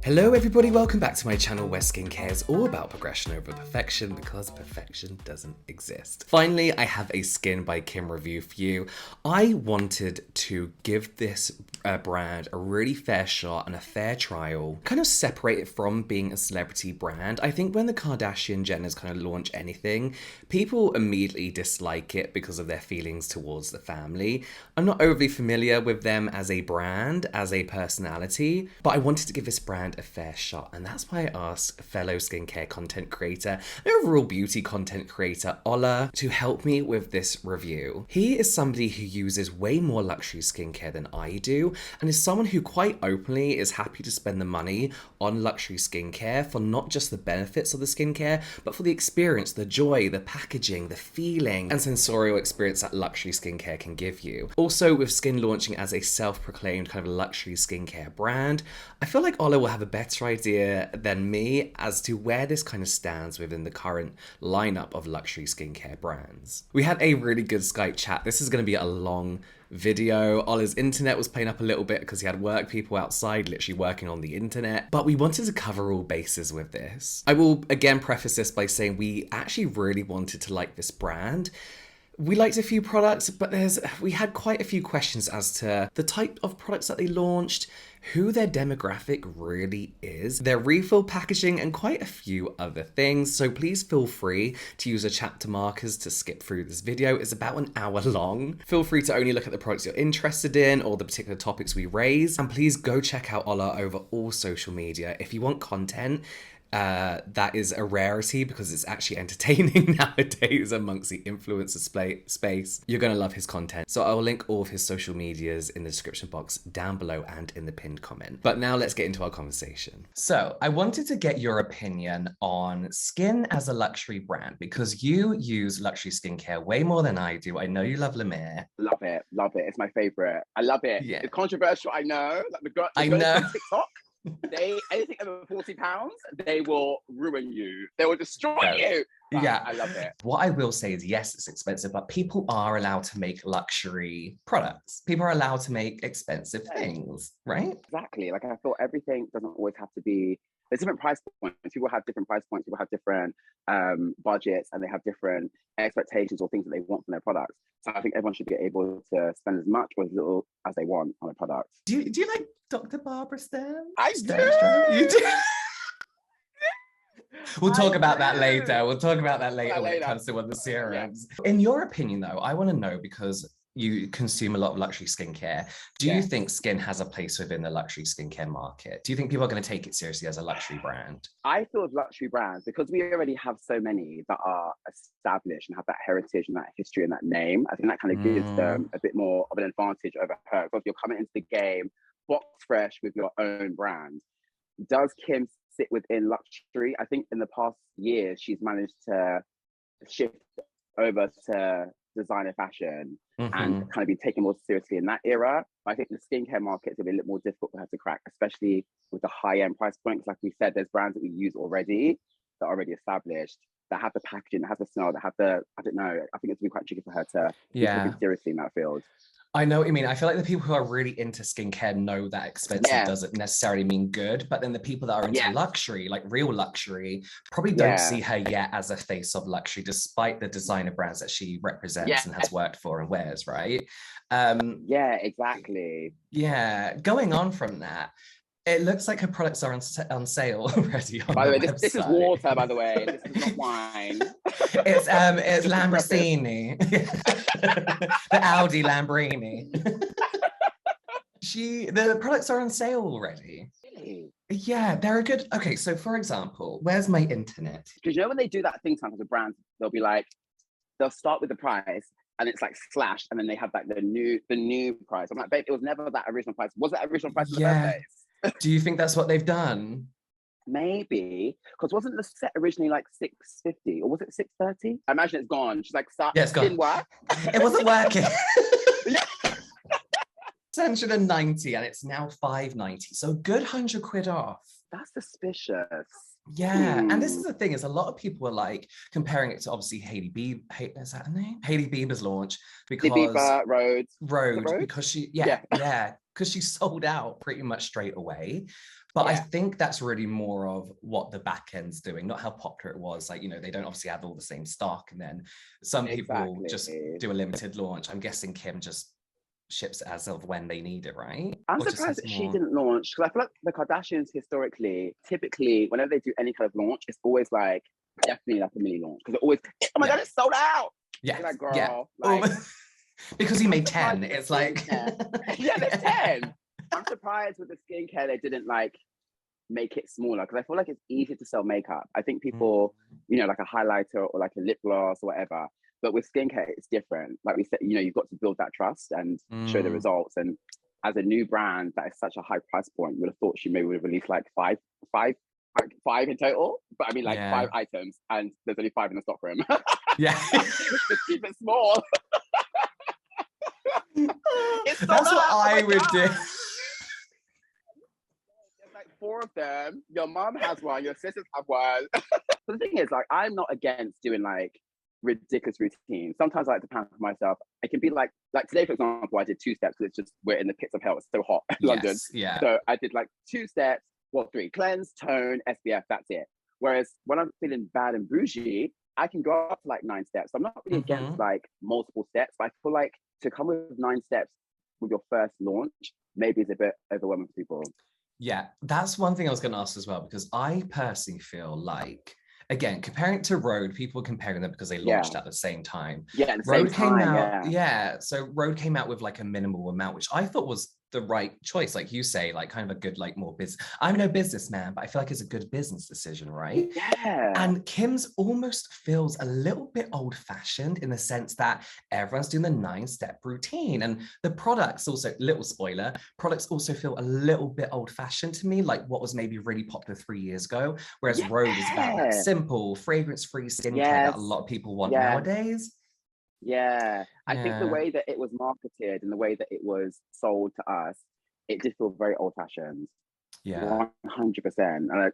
Hello everybody, welcome back to my channel where skincare is all about progression over perfection because perfection doesn't exist. Finally, I have a Skin by Kim review for you. I wanted to give this brand a really fair shot and a fair trial, kind of separate it from being a celebrity brand. I think when the Kardashian Jenners kind of launch anything, people immediately dislike it because of their feelings towards the family. I'm not overly familiar with them as a brand, as a personality, but I wanted to give this brand a fair shot, and that's why I asked fellow skincare content creator and overall beauty content creator Ola to help me with this review. He is somebody who uses way more luxury skincare than I do, and is someone who quite openly is happy to spend the money on luxury skincare for not just the benefits of the skincare, but for the experience, the joy, the packaging, the feeling and sensorial experience that luxury skincare can give you. Also, with Skin launching as a self-proclaimed kind of luxury skincare brand, I feel like Ola will have a better idea than me as to where this kind of stands within the current lineup of luxury skincare brands. We had a really good Skype chat. This is going to be a long video. Ola's internet was playing up a little bit because he had work people outside literally working on the internet, but we wanted to cover all bases with this. I will again preface this by saying we actually really wanted to like this brand. We liked a few products, but we had quite a few questions as to the type of products that they launched, who their demographic really is, their refill packaging, and quite a few other things. So please feel free to use the chapter markers to skip through this video. It's about an hour long. Feel free to only look at the products you're interested in or the particular topics we raise. And please go check out Ola over all social media. If you want content, that is a rarity because it's actually entertaining nowadays amongst the influencer space. You're going to love his content. So I'll link all of his social medias in the description box down below and in the pinned comment. But now let's get into our conversation. So I wanted to get your opinion on Skin as a luxury brand because you use luxury skincare way more than I do. I know you love La Mer. Love it. It's my favorite. I love it. Yeah. It's controversial, I know. Like the girl on TikTok. Anything over £40, they will ruin you. They will destroy you. But yeah, I love it. What I will say is, yes, it's expensive, but people are allowed to make luxury products. People are allowed to make expensive things, right? Exactly. Like I feel everything doesn't always have to be. There's different price points. People have different price points. People have different budgets, and they have different expectations or things that they want from their products. So I think everyone should be able to spend as much or as little as they want on a product. Do you like Dr. Barbara Stan? I do. You do. We'll talk about that later. We'll talk about that later when it comes to one of the serums. Yeah. In your opinion, though, I want to know, because you consume a lot of luxury skincare. Do you think Skin has a place within the luxury skincare market? Do you think people are going to take it seriously as a luxury brand? I feel with luxury brands, because we already have so many that are established and have that heritage and that history and that name, I think that kind of gives them a bit more of an advantage over her. Because you're coming into the game box fresh with your own brand. Does Kim sit within luxury? I think in the past years, she's managed to shift over to designer fashion and kind of be taken more seriously in that era. I think the skincare market is going to be a little more difficult for her to crack, especially with the high-end price points. Like we said, there's brands that we use already that are already established, that have the packaging, that have the smell, that have the, I don't know, I think it's going to be quite tricky for her to be taken seriously in that field. I know what you mean. I feel like the people who are really into skincare know that expensive doesn't necessarily mean good, but then the people that are into luxury, like real luxury, probably don't see her yet as a face of luxury, despite the designer brands that she represents and has worked for and wears, right? Yeah, exactly. Yeah, going on from that, it looks like her products are on sale already on By the way, website. This is water, by the way. This is not wine. It's Lamborghini. The Audi Lamborghini. The products are on sale already. Really? Yeah, they're a good. Okay, so for example, where's my internet? Because you know when they do that thing sometimes with brands, they'll start with the price and it's like slashed, and then they have like the new price. I'm like, babe, it was never that original price. Was that original price in the first place? Do you think that's what they've done? Maybe, because wasn't the set originally like $650 or was it $630? I imagine it's gone. She's like, it's gone. Didn't work. It wasn't working. 190 and it's now 590. So a good £100 off. That's suspicious. Yeah, and this is the thing, is a lot of people are like comparing it to obviously Hailey Bieber. Is that her name? Hailey Bieber's launch, because Bieber, Rhodes, because she because she sold out pretty much straight away. But I think that's really more of what the back end's doing, not how popular it was. Like, you know, they don't obviously have all the same stock. And then some people just do a limited launch. I'm guessing Kim just ships it as of when they need it, right? I'm Or just surprised has that she more. didn't launch, because I feel like the Kardashians historically, typically, whenever they do any kind of launch, it's always like definitely like a mini launch, because it always, oh my god, it's sold out. Yeah, You're like, girl, yeah. like, because he made surprised 10. with the It's like yeah, there's 10. I'm surprised with the skincare they didn't like make it smaller, because I feel like it's easier to sell makeup. I think people, you know, like a highlighter or like a lip gloss or whatever. But with skincare, it's different. Like we said, you know, you've got to build that trust and show the results. And as a new brand that is such a high price point, you would have thought she maybe would have released like five in total. But I mean, like 5 items, and there's only 5 in the stockroom. Yeah. Just keep it small. That's what I would do. There's like 4 of them. Your mom has one. Your sisters have one. So the thing is, like, I'm not against doing like ridiculous routines. Sometimes I like to plan for myself. It can be like today, for example, I did 2 steps because it's just we're in the pits of hell. It's so hot in London. Yeah. So I did like 2 steps, well, 3: cleanse, tone, SPF. That's it. Whereas when I'm feeling bad and bougie, I can go up to like 9 steps. So I'm not really against like multiple steps, but I feel like to come with 9 steps with your first launch maybe is a bit overwhelming for people. Yeah, that's one thing I was going to ask as well, because I personally feel like, again, comparing it to Rhode, people are comparing them because they launched at the same time. Yeah, at the Rhode same came time, out, so Rhode came out with like a minimal amount, which I thought was the right choice. Like you say, like kind of a good, like more business. I'm no businessman, but I feel like it's a good business decision, right? Yeah. And Kim's almost feels a little bit old fashioned in the sense that everyone's doing the 9-step routine. And the products also, little spoiler, products also feel a little bit old fashioned to me, like what was maybe really popular 3 years ago. Whereas Rhode is about that simple, fragrance free skincare that a lot of people want nowadays. Yeah, I think the way that it was marketed and the way that it was sold to us, it did feel very old-fashioned. 100%. And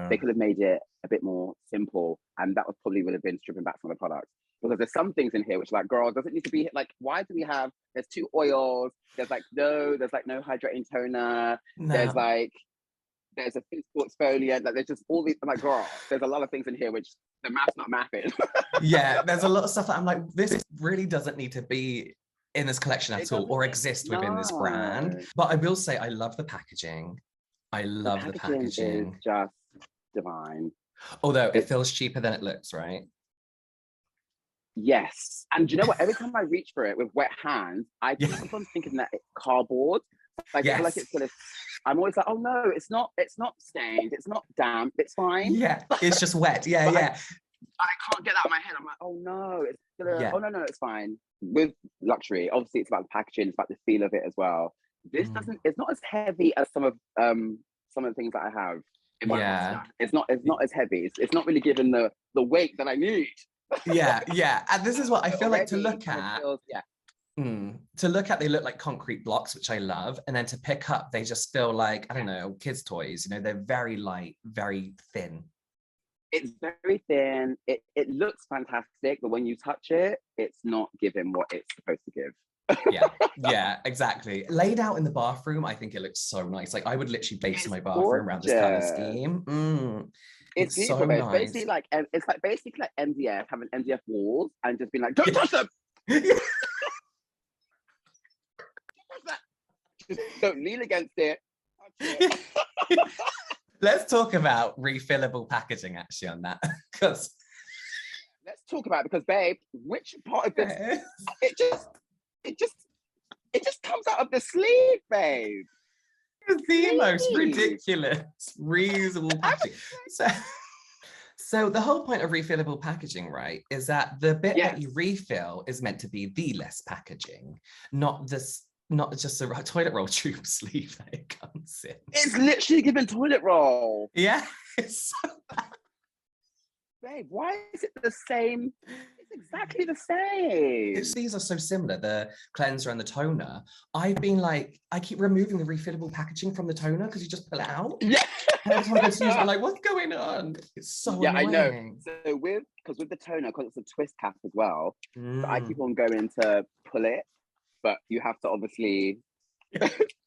they could have made it a bit more simple, and that probably would have been stripping back some of the products. Because there's some things in here which, like, girl, does it need to be like? Why do we have? There's 2 oils. There's no hydrating toner. There's a physical exfoliant. Like, there's just all these. I'm like, girl, there's a lot of things in here which the math's not mapping. Yeah, there's a lot of stuff that I'm like, this really doesn't need to be in this collection at all, or exist within this brand. But I will say, I love the packaging. I love the packaging. Is just divine. Although it feels cheaper than it looks, right? Yes. And do you know what? Every time I reach for it with wet hands, I keep on thinking that it's cardboard. Like, I feel like it's gonna. I'm always like, oh no, it's not stained, it's not damp, it's fine. Yeah, it's just wet. Yeah. I can't get that out of my head. I'm like, oh no, it's gonna. Oh no, it's fine. With luxury, obviously, it's about the packaging, it's about the feel of it as well. This doesn't. It's not as heavy as some of the things that I have in my stuff. It's not as heavy. It's not really given the weight that I need. Yeah. And this is what I feel like to look at. To look at, they look like concrete blocks, which I love. And then to pick up, they just feel like, I don't know, kids' toys. You know, they're very light, very thin. It's very thin. It looks fantastic, but when you touch it, it's not giving what it's supposed to give. Yeah, exactly. Laid out in the bathroom, I think it looks so nice. Like, I would literally base my bathroom around this color scheme. It's beautiful. So nice. It's basically like MDF, having MDF walls and just being like, don't touch them. Just don't lean against it. Let's talk about refillable packaging actually on that, because let's talk about it, because babe, which part of this it just comes out of the sleeve, babe. It's the most ridiculous reusable packaging. So the whole point of refillable packaging, right, is that the bit that you refill is meant to be the less packaging, not just a toilet roll tube sleeve that it comes in. It's literally given toilet roll. Yeah, it's so bad. Babe, why is it the same? It's exactly the same. These are so similar, the cleanser and the toner. I've been like, I keep removing the refillable packaging from the toner because you just pull it out. Yeah. And every time I go to use it, I'm like, what's going on? It's so annoying. I know. So with the toner, because it's a twist cap as well, so I keep on going to pull it, but you have to obviously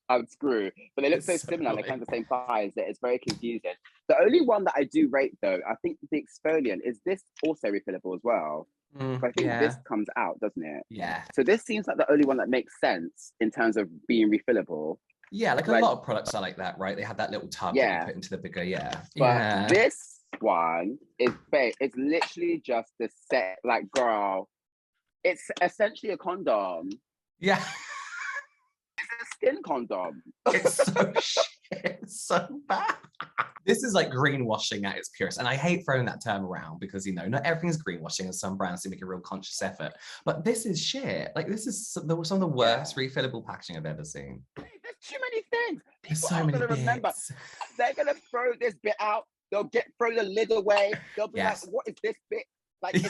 unscrew. But they look It's so so similar, they're annoying. kind of the same size that it's very confusing. The only one that I do rate though, I think the exfoliant, is this also refillable as well? Mm, Because I think this yeah, comes out, doesn't it? yeah. So this seems like the only one that makes sense in terms of being refillable. Yeah, like a Like, lot of products are like that, right? They have that little tub that you yeah, put into the bigger, yeah. but Yeah. this one is fake. It's literally just the set, like, girl, it's essentially a condom. Yeah. It's a skin condom. It's so shit. It's so bad. This is like greenwashing at its purest. And I hate throwing that term around because, you know, not everything's greenwashing and some brands do make a real conscious effort. But this is shit. Like, this is some of the worst Yeah. refillable packaging I've ever seen. There's too many things. There's People so aren't many gonna remember. bits. They're gonna throw this bit out. They'll throw the lid away. They'll be like, Yes. "What is this bit?" Like, it's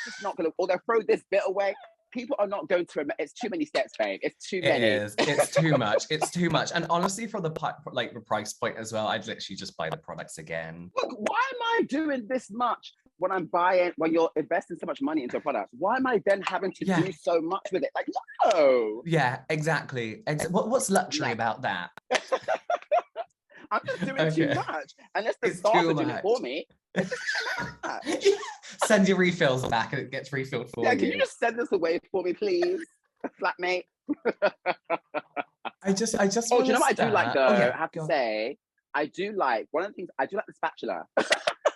just not gonna. Or they'll throw this bit away. People are not going to remember. It's too many steps, babe. It's too It many. is. It's too much. It's too much. And honestly, for the like the price point as well, I'd literally just buy the products again. Look, why am I doing this much when I'm buying, when you're investing so much money into a product? Why am I then having to Yeah. do so much with it? Like, no. Yeah, exactly. What's luxury Like, about that? I'm just doing too much. Unless the It's staff too are doing it for much. me. It's just too much. Send your refills back and it gets refilled for Yeah, you. can you just send this away for me, please? Flatmate. I just Oh, do you know what I do like though? Oh yeah, I have to say, I do like one of the things. I do like the spatula. You know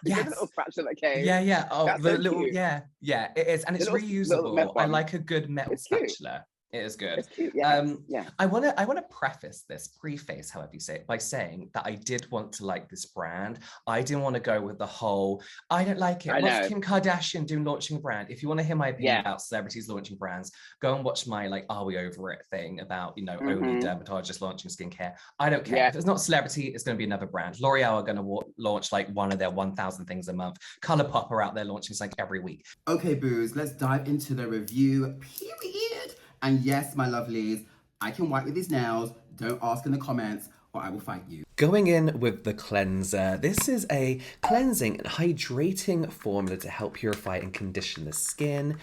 the yes. little spatula came. Yeah, yeah. Oh, That's the so little, cute. yeah, yeah, it is. And The it's little metal reusable. I one. like a good metal It's cute. spatula. It is good. It's cute. Yeah. Yeah. I wanna preface this, preface, however you say it, by saying that I did want to like this brand. I didn't want to go with the whole, I don't like it. I What's know. Kim Kardashian doing launching a brand? If you want to hear my opinion Yeah. about celebrities launching brands, go and watch my like Are We Over It thing about, you know, only Mhm. dermatologists launching skincare. I don't care. Yeah. If it's not celebrity, it's going to be another brand. L'Oreal are going to launch like one of their 1,000 things a month. Colourpop are out there launching like every week. Okay, boos, let's dive into the review, period. And yes, my lovelies, I can white with these nails. Don't ask in the comments or I will fight you. Going in with the cleanser, this is a cleansing and hydrating formula to help purify and condition the skin.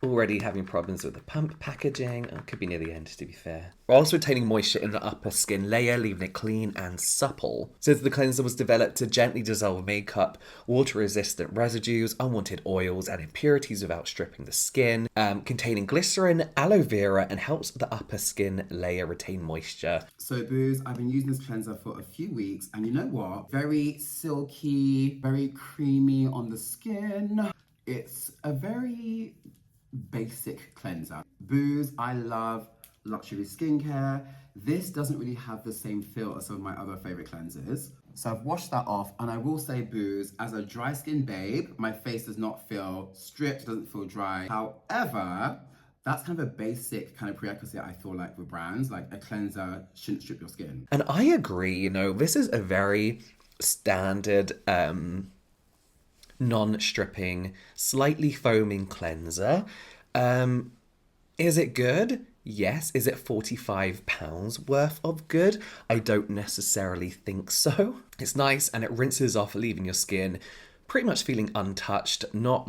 Already having problems with the pump packaging. Oh, could be near the end, to be fair. Whilst retaining moisture in the upper skin layer, leaving it clean and supple. Since the cleanser was developed to gently dissolve makeup, water-resistant residues, unwanted oils, and impurities without stripping the skin, containing glycerin, aloe vera, and helps the upper skin layer retain moisture. So, boos, I've been using this cleanser for a few weeks, and you know what? Very silky, very creamy on the skin. It's a very basic cleanser. Boos, I love luxury skincare. This doesn't really have the same feel as some of my other favorite cleansers. So I've washed that off, and I will say, boos, as a dry skin babe, my face does not feel stripped, doesn't feel dry. However, that's kind of a basic kind of prerequisite I feel like with brands, like a cleanser shouldn't strip your skin. And I agree, you know, this is a very standard non-stripping, slightly foaming cleanser. Is it good? Yes. Is it £45 worth of good? I don't necessarily think so. It's nice and it rinses off, leaving your skin pretty much feeling untouched, not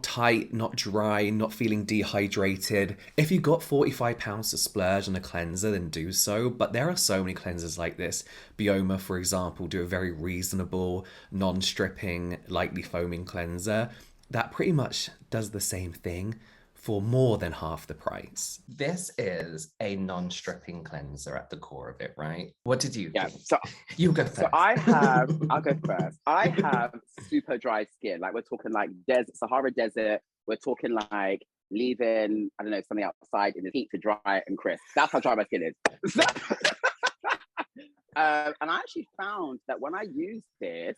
tight, not dry, not feeling dehydrated. If you got £45 to splurge on a cleanser, then do so. But there are so many cleansers like this. Bioma, for example, do a very reasonable, non-stripping, lightly foaming cleanser that pretty much does the same thing for more than half the price. This is a non-stripping cleanser at the core of it, right? What did you think? So You go first. So I'll go first. I have super dry skin. Like, we're talking like desert, Sahara Desert. We're talking like leaving, I don't know, something outside in the heat to dry it and crisp. That's how dry my skin is. And I actually found that when I used this,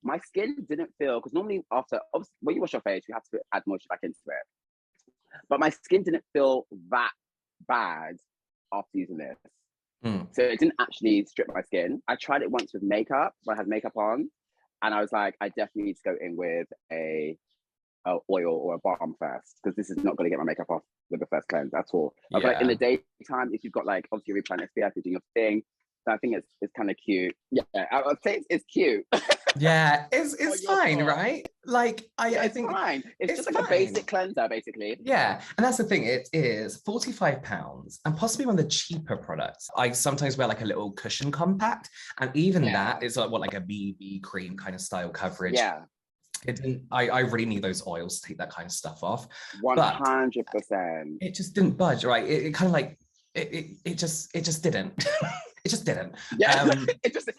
my skin didn't feel, because normally after, obviously, when you wash your face, you have to add moisture back into it. But my skin didn't feel that bad after using this. So it didn't actually strip my skin. I tried it once with makeup, when I had makeup on, and I was like, I definitely need to go in with a oil or a balm first, because this is not going to get my makeup off with the first cleanse at all. I feel like in the daytime, if you've got like, obviously you're replanning SPF, you're doing your thing, So I think it's kind of cute. Yeah, I'd say it's cute. Yeah, it's your fine, thoughts? right? Like I It's think fine. It's just like a fine. basic cleanser, basically. Yeah, and that's the thing. It is £45 and possibly one of the cheaper products. I sometimes wear like a little cushion compact, and even that is like like a BB cream kind of style coverage. Yeah. It didn't. I really need those oils to take that kind of stuff off. 100%. It just didn't budge, right? It kind of like it just didn't. It just didn't. Yeah, it just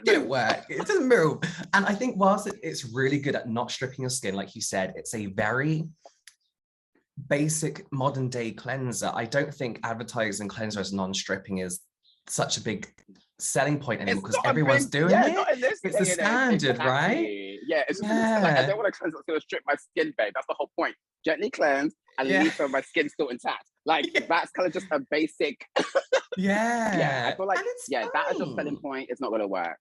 didn't work. It doesn't move. And I think whilst it's really good at not stripping your skin, like you said, it's a very basic modern day cleanser. I don't think advertising cleanser as non-stripping is such a big selling point anymore because everyone's doing it. Not in this it's the standard, right? Yeah, it's just like, I don't want to cleanse that's going to strip my skin, babe. That's the whole point. Gently cleanse and leave some of my skin still intact. Like that's kind of just a basic. Yeah, I feel like that as your selling point is not going to work.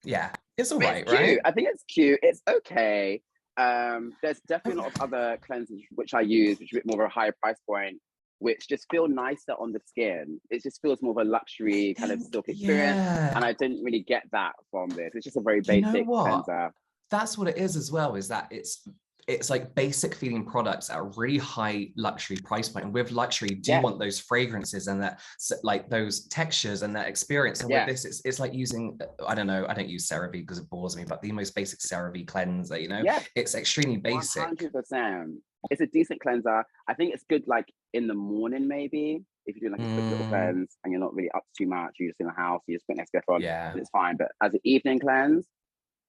Yeah, it's all right, right? I think it's cute. It's okay. There's definitely a lot of other cleansers which I use, which are a bit more of a higher price point, which just feel nicer on the skin. It just feels more of a luxury kind of silk experience. And I didn't really get that from this. It's just a very basic cleanser. That's what it is as well, is that it's like basic feeling products at a really high luxury price point. And with luxury, do you want those fragrances and that like those textures and that experience? And with this, it's like using, I don't know, I don't use CeraVe because it bores me, but the most basic CeraVe cleanser, you know? It's extremely basic. 100%. It's a decent cleanser. I think it's good like in the morning, maybe. If you're doing like a quick little cleanse and you're not really up to too much, you're just in the house, you just put an SPF on, it's fine. But as an evening cleanse,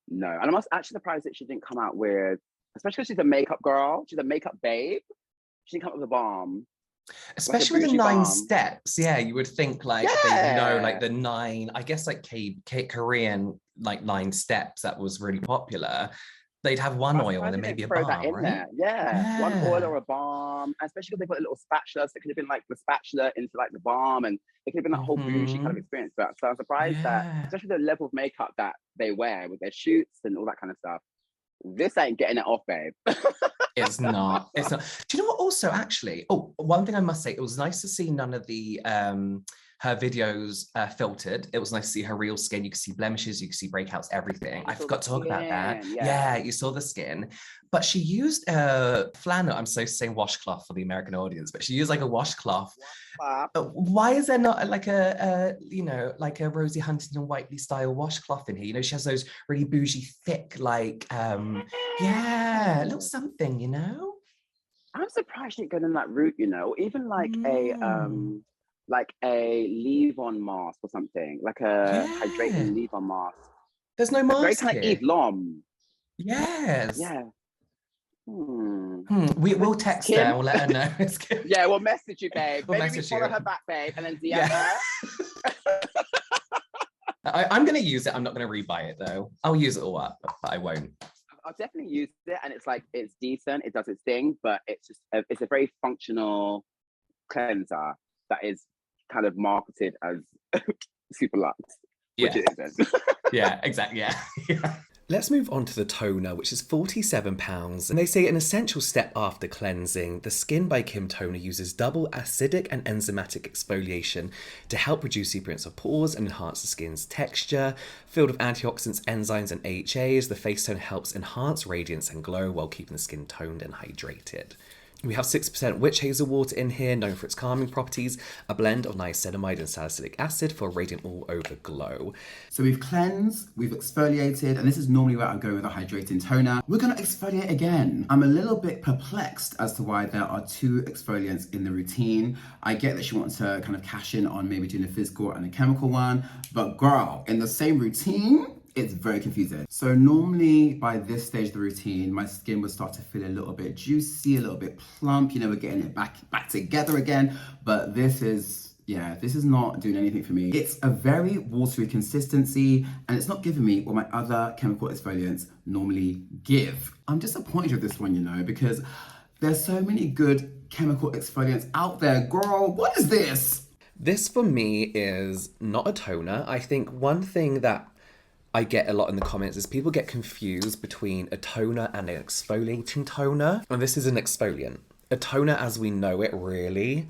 no. And I'm actually surprised that she didn't come out with, especially because she's a makeup girl, she's a makeup babe. She didn't come up with a balm. Especially with the 9 steps, you would think like they know like the 9, I guess like Korean like 9 steps that was really popular. They'd have one oil and then maybe a balm, that in right? there. One oil or a balm, especially because they've got a little spatula, so it could have been like the spatula into like the balm, and it could have been a whole bougie kind of experience. But so I'm surprised that, especially the level of makeup that they wear with their shoots and all that kind of stuff, this ain't getting it off, babe. It's not. Do you know what? Also, actually, one thing I must say, it was nice to see none of the her videos filtered. It was nice to see her real skin. You could see blemishes, you could see breakouts, everything. I forgot to talk about that. Yeah, you saw the skin. But she used a flannel. I'm so saying washcloth for the American audience, but she used like a washcloth. Why is there not like a like a Rosie Huntington Whiteley style washcloth in here? You know, she has those really bougie, thick, like a little something, you know? I'm surprised she didn't go down that route, you know, even like a leave-on mask or something, like a hydrating leave-on mask. There's no mask. Very kind of Eve Lom. Yes. Yeah. We'll text her. We'll let her know. Yeah, we'll message you, babe. Maybe we follow her back, babe, and then DM her. I'm going to use it. I'm not going to rebuy it though. I'll use it all up, but I won't. I'll definitely use it, and it's decent. It does its thing, but it's a very functional cleanser that is kind of marketed as super luxe, which it isn't. Yeah, exactly. Yeah. Let's move on to the toner, which is £47, and they say an essential step after cleansing. The Skin by Kim toner uses double acidic and enzymatic exfoliation to help reduce the appearance of pores and enhance the skin's texture. Filled with antioxidants, enzymes, and AHAs, the face tone helps enhance radiance and glow while keeping the skin toned and hydrated. We have 6% witch hazel water in here, known for its calming properties, a blend of niacinamide and salicylic acid for a radiant all-over glow. So we've cleansed, we've exfoliated, and this is normally where I go with a hydrating toner. We're going to exfoliate again. I'm a little bit perplexed as to why there are 2 exfoliants in the routine. I get that she wants to kind of cash in on maybe doing a physical and a chemical one, but girl, in the same routine, it's very confusing. So normally by this stage of the routine, my skin would start to feel a little bit juicy, a little bit plump, you know, we're getting it back together again. But this is not doing anything for me. It's a very watery consistency, and it's not giving me what my other chemical exfoliants normally give. I'm disappointed with this one, you know, because there's so many good chemical exfoliants out there. Girl, what is this? This for me is not a toner. I think one thing that I get a lot in the comments is people get confused between a toner and an exfoliating toner. And this is an exfoliant. A toner as we know it really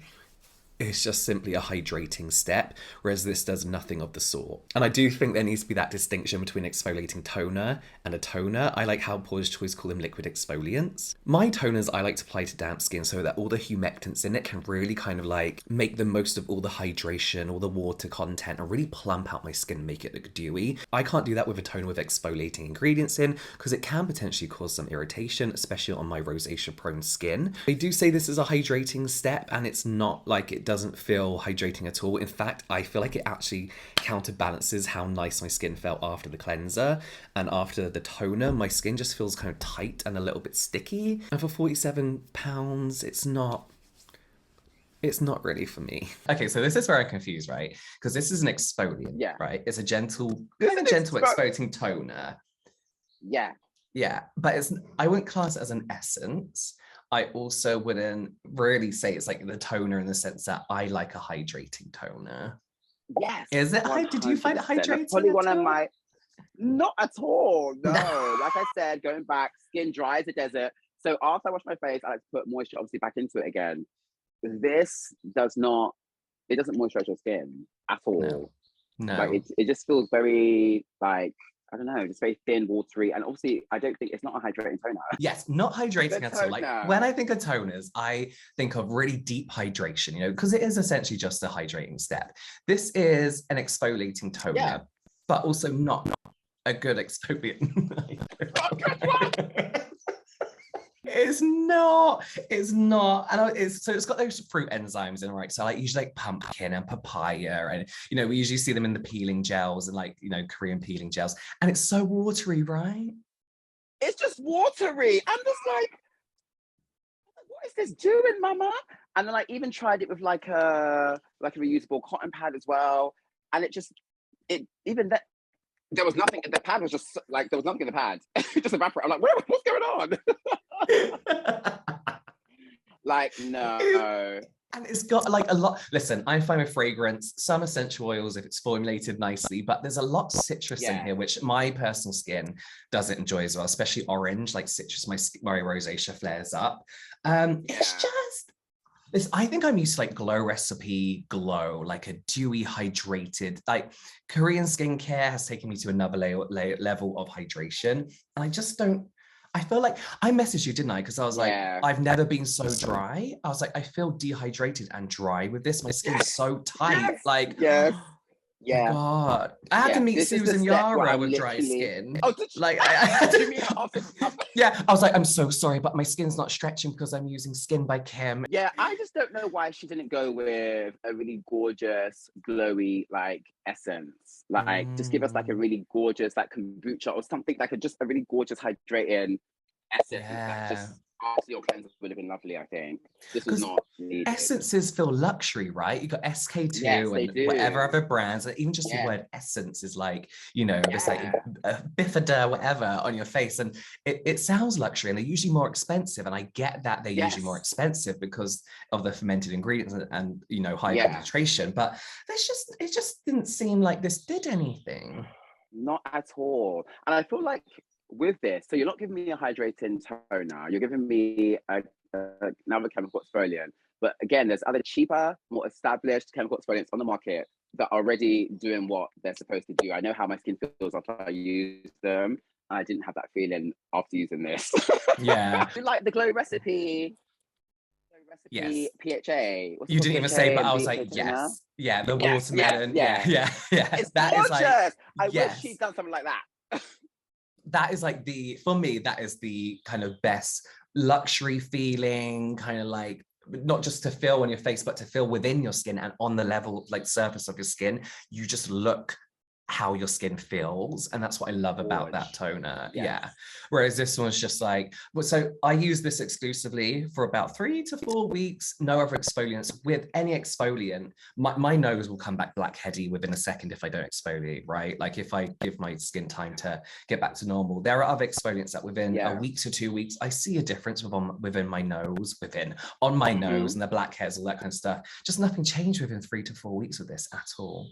It's just simply a hydrating step, whereas this does nothing of the sort. And I do think there needs to be that distinction between exfoliating toner and a toner. I like how Paula's Choice call them liquid exfoliants. My toners I like to apply to damp skin so that all the humectants in it can really kind of like make the most of all the hydration, all the water content, and really plump out my skin and make it look dewy. I can't do that with a toner with exfoliating ingredients in because it can potentially cause some irritation, especially on my rosacea prone skin. They do say this is a hydrating step, and it's not like it doesn't feel hydrating at all. In fact, I feel like it actually counterbalances how nice my skin felt after the cleanser, and after the toner my skin just feels kind of tight and a little bit sticky, and for £47 it's not really for me. Okay, so this is where I'm confused, right? Because this is an exfoliant, right? It's a gentle exfoliating toner. Yeah, but I wouldn't class it as an essence. I also wouldn't really say it's like the toner in the sense that I like a hydrating toner. Yes. Is it? Did you find it hydrating? Probably one of my. Not at all. No. Like I said, going back, skin dry as a desert. So after I wash my face, I like to put moisture obviously back into it again. This doesn't moisturize your skin at all. No. Like it just feels very like, I don't know, just very thin, watery, and obviously I don't think it's not a hydrating toner. Yes, not hydrating at all. Like when I think of toners, I think of really deep hydration, you know, because it is essentially just a hydrating step. This is an exfoliating toner, but also not a good exfoliant. It's not. And it's got those fruit enzymes in, right? So like usually like pumpkin and papaya, and you know, we usually see them in the peeling gels and like, you know, Korean peeling gels. And it's so watery, right? It's just watery. I'm just like, what is this doing, mama? And then I even tried it with like a reusable cotton pad as well. And there was nothing. The pad was just like, there was nothing in the pad. It just evaporated. I'm like, what's going on? Like, no. And it's got like a lot. Listen, I'm fine with fragrance, some essential oils if it's formulated nicely, but there's a lot of citrus in here, which my personal skin doesn't enjoy as well, especially orange, like citrus, my rosacea flares up. It's just this. I think I'm used to like Glow Recipe Glow, like a dewy, hydrated, like Korean skincare has taken me to another level of hydration. And I just don't. I feel like I messaged you, didn't I? Because I was like, I've never been so dry. I was like, I feel dehydrated and dry with this. My skin is so tight. Like, God, I had to meet Susan Yara with dry skin. Oh, like, I was like, I'm so sorry, but my skin's not stretching because I'm using Skin by Kim. Yeah, I just don't know why she didn't go with a really gorgeous, glowy, like essence. Like, just give us like a really gorgeous, like kombucha or something, like just a really gorgeous hydrating essence. That just after your cleanser would have been lovely, I think. This was not needed. Essences feel luxury, right? You got SK2 and whatever other brands, and even just the word essence is like, you know, this like bifida, whatever on your face. And it sounds luxury, and they're usually more expensive. And I get that they're usually more expensive because of the fermented ingredients and you know, high concentration. But it just didn't seem like this did anything. Not at all. And I feel like with this, so you're not giving me a hydrating toner, you're giving me another chemical exfoliant. But again, there's other cheaper, more established chemical exfoliants on the market that are already doing what they're supposed to do. I know how my skin feels after I use them. I didn't have that feeling after using this. Like the Glow Recipe PHA. You didn't even say, but I was like, yes. Yeah, the watermelon. Yeah. It's that gorgeous. Is like, I wish she'd done something like that. That is like for me, that is the kind of best luxury feeling, kind of like, not just to feel on your face, but to feel within your skin and on the level, like surface of your skin, you just look how your skin feels. And that's what I love about that toner. Whereas this one's just like, so I use this exclusively for about 3 to 4 weeks, no other exfoliants. With any exfoliant, my nose will come back blackheady within a second if I don't exfoliate, right? Like if I give my skin time to get back to normal. There are other exfoliants that within a week to 2 weeks, I see a difference within my nose, on my nose, and the blackheads, all that kind of stuff. Just nothing changed within 3 to 4 weeks with this at all.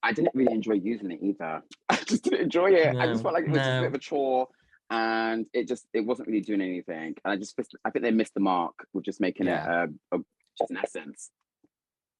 I didn't really enjoy using it either. I just didn't enjoy it. I just felt like it was just a bit of a chore, and it wasn't really doing anything. And I think they missed the mark with just making it just an essence.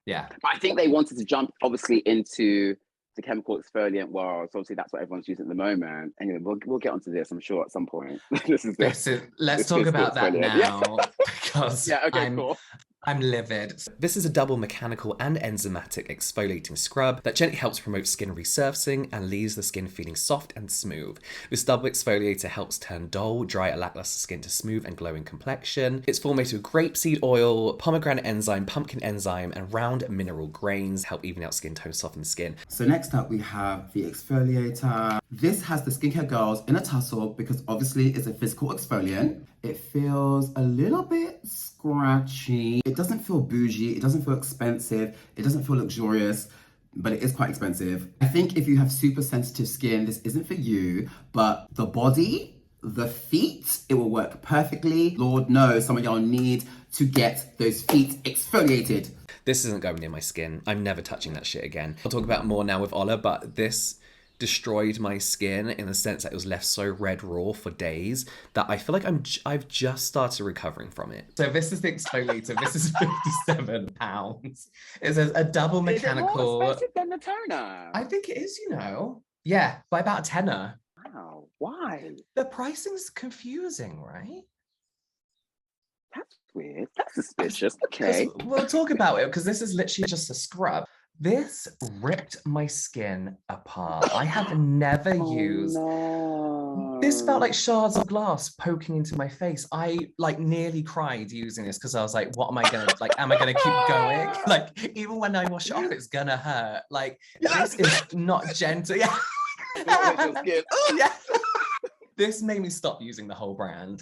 Yeah. But I think they wanted to jump obviously into the chemical exfoliant world. So obviously that's what everyone's using at the moment. Anyway, we'll get onto this, I'm sure, at some point. This is Let's this talk physical about that exfoliant. Yeah. now because Yeah, okay, cool. I'm livid. This is a double mechanical and enzymatic exfoliating scrub that gently helps promote skin resurfacing and leaves the skin feeling soft and smooth. This double exfoliator helps turn dull, dry, or lackluster skin to smooth and glowing complexion. It's formulated with grapeseed oil, pomegranate enzyme, pumpkin enzyme, and round mineral grains help even out skin tone, soften the skin. So next up we have the exfoliator. This has the Skincare Girls in a tussle because obviously it's a physical exfoliant. It feels a little bit scratchy. It doesn't feel bougie, it doesn't feel expensive, it doesn't feel luxurious, but it is quite expensive. I think if you have super sensitive skin, this isn't for you, but the body, the feet, it will work perfectly. Lord knows some of y'all need to get those feet exfoliated. This isn't going near my skin. I'm never touching that shit again. I'll talk about more now with Ola, but this destroyed my skin in the sense that it was left so red raw for days that I feel like I've just started recovering from it. So this is the exfoliator. This is £57. It says a double mechanical. Is it more expensive than the toner? I think it is, you know. Yeah, by about a tenner. Wow, why? The pricing's confusing, right? That's weird. That's suspicious. Okay. We'll talk about it because this is literally just a scrub. This ripped my skin apart. I have never used. No. This felt like shards of glass poking into my face. I like nearly cried using this because I was like, what am I gonna like? Am I gonna keep going? Like, even when I wash it off, it's gonna hurt. Like, this is not gentle. Yeah. Yeah. This made me stop using the whole brand.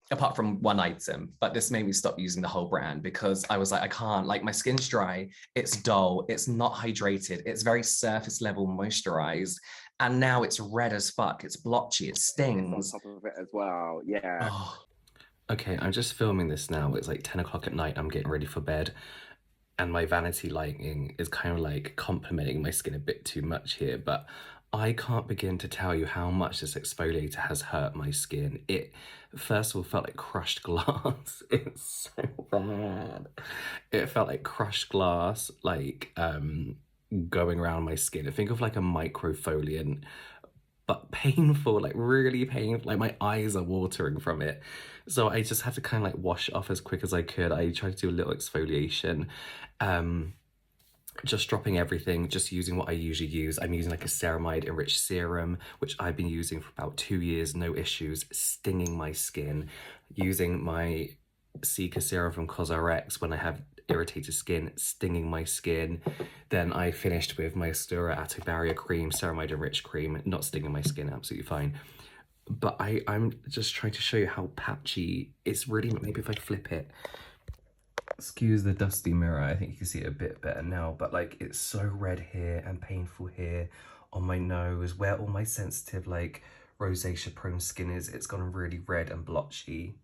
Apart from one item, but this made me stop using the whole brand because I was like, I can't, like my skin's dry, it's dull, it's not hydrated, it's very surface level moisturized, and now it's red as fuck, it's blotchy, it stings. It's on top of it as well, yeah. Oh. Okay, I'm just filming this now, it's like 10 o'clock at night, I'm getting ready for bed, and my vanity lighting is kind of like complimenting my skin a bit too much here, but I can't begin to tell you how much this exfoliator has hurt my skin. It, first of all, felt like crushed glass. It's so bad. It felt like crushed glass, like going around my skin. Think of like a microfoliant, but painful, like really painful. Like my eyes are watering from it. So I just had to kind of like wash it off as quick as I could. I tried to do a little exfoliation. Just dropping everything, just using what I usually use. I'm using like a ceramide enriched serum, which I've been using for about 2 years, no issues, stinging my skin. Using my Cica serum from CosRx when I have irritated skin, stinging my skin. Then I finished with my Astura Atto Barrier Cream, ceramide enriched cream, not stinging my skin, absolutely fine. But I'm just trying to show you how patchy it's really. Maybe if I flip it. Excuse the dusty mirror, I think you can see it a bit better now, but like it's so red here and painful here on my nose where all my sensitive like rosacea prone skin is. It's gone really red and blotchy.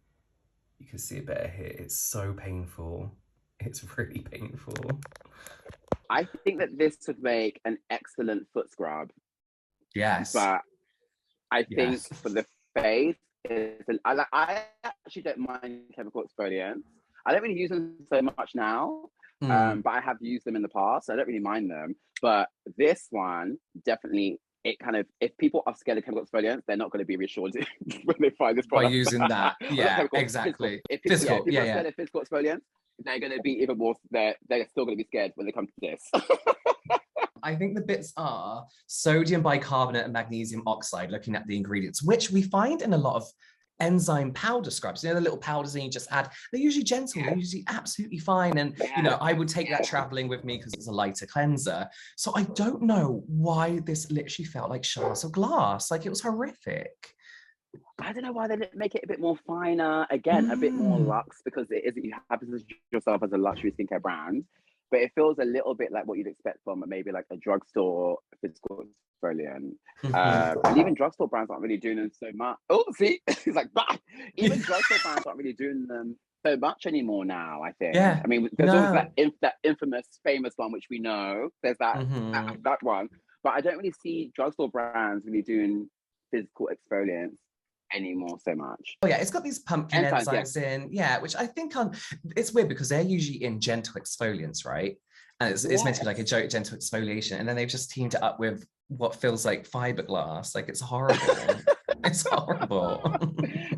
You can see it better here. It's so painful. It's really painful. I think that this would make an excellent foot scrub. Yes. But I think for the face, I actually don't mind chemical exfoliants. I don't really use them so much now, but I have used them in the past. So I don't really mind them. But this one, definitely, it kind of, if people are scared of chemical exfoliants, they're not going to be reassured when they find this product. By using that, yeah, exactly. If people, physical, if people are scared of physical exfoliants, they're going to be even more, they're still going to be scared when they come to this. I think the bits are sodium bicarbonate and magnesium oxide, looking at the ingredients, which we find in a lot of enzyme powder scrubs. You know, the little powders that you just add, they're usually gentle, they're usually absolutely fine. And, you know, I would take that traveling with me because it's a lighter cleanser. So I don't know why this literally felt like shards of glass. Like it was horrific. I don't know why they didn't make it a bit more finer, again, a bit more luxe, because it is, you have to position yourself as a luxury skincare brand, but it feels a little bit like what you'd expect from maybe like a drugstore physical exfoliant. And even drugstore brands aren't really doing them so much. Oh, see, it's like, bah! Even drugstore brands aren't really doing them so much anymore now, I think. Yeah. I mean, there's always that infamous, famous one, which we know. There's that, that one. But I don't really see drugstore brands really doing physical exfoliants anymore so much. Oh yeah, it's got these pumpkin enzymes in, which I think it's weird because they're usually in gentle exfoliants, right? and it's meant to be like a gentle exfoliation, and then they've just teamed it up with what feels like fiberglass. Like, it's horrible. It's horrible.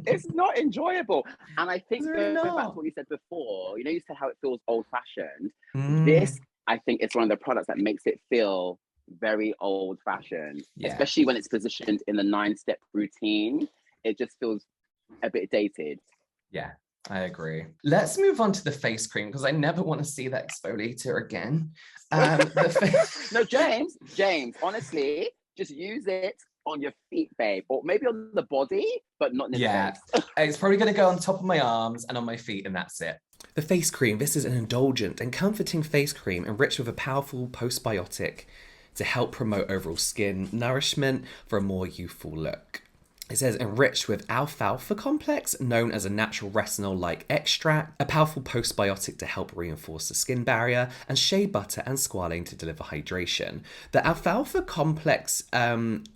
It's not enjoyable. And I It's think really going back not. to what you said before, you know, you said how it feels old fashioned. Mm, This, I think, it's one of the products that makes it feel very old fashioned, yeah. especially when it's positioned in the 9-step routine. It just feels a bit dated. Yeah, I agree. Let's move on to the face cream, because I never want to see that exfoliator again. No, James, honestly, just use it on your feet, babe, or maybe on the body, but not in the face. It's probably going to go on top of my arms and on my feet, and that's it. The face cream. This is an indulgent and comforting face cream enriched with a powerful postbiotic to help promote overall skin nourishment for a more youthful look. It says enriched with alfalfa complex, known as a natural retinol-like extract, a powerful postbiotic to help reinforce the skin barrier, and shea butter and squalane to deliver hydration. The alfalfa complex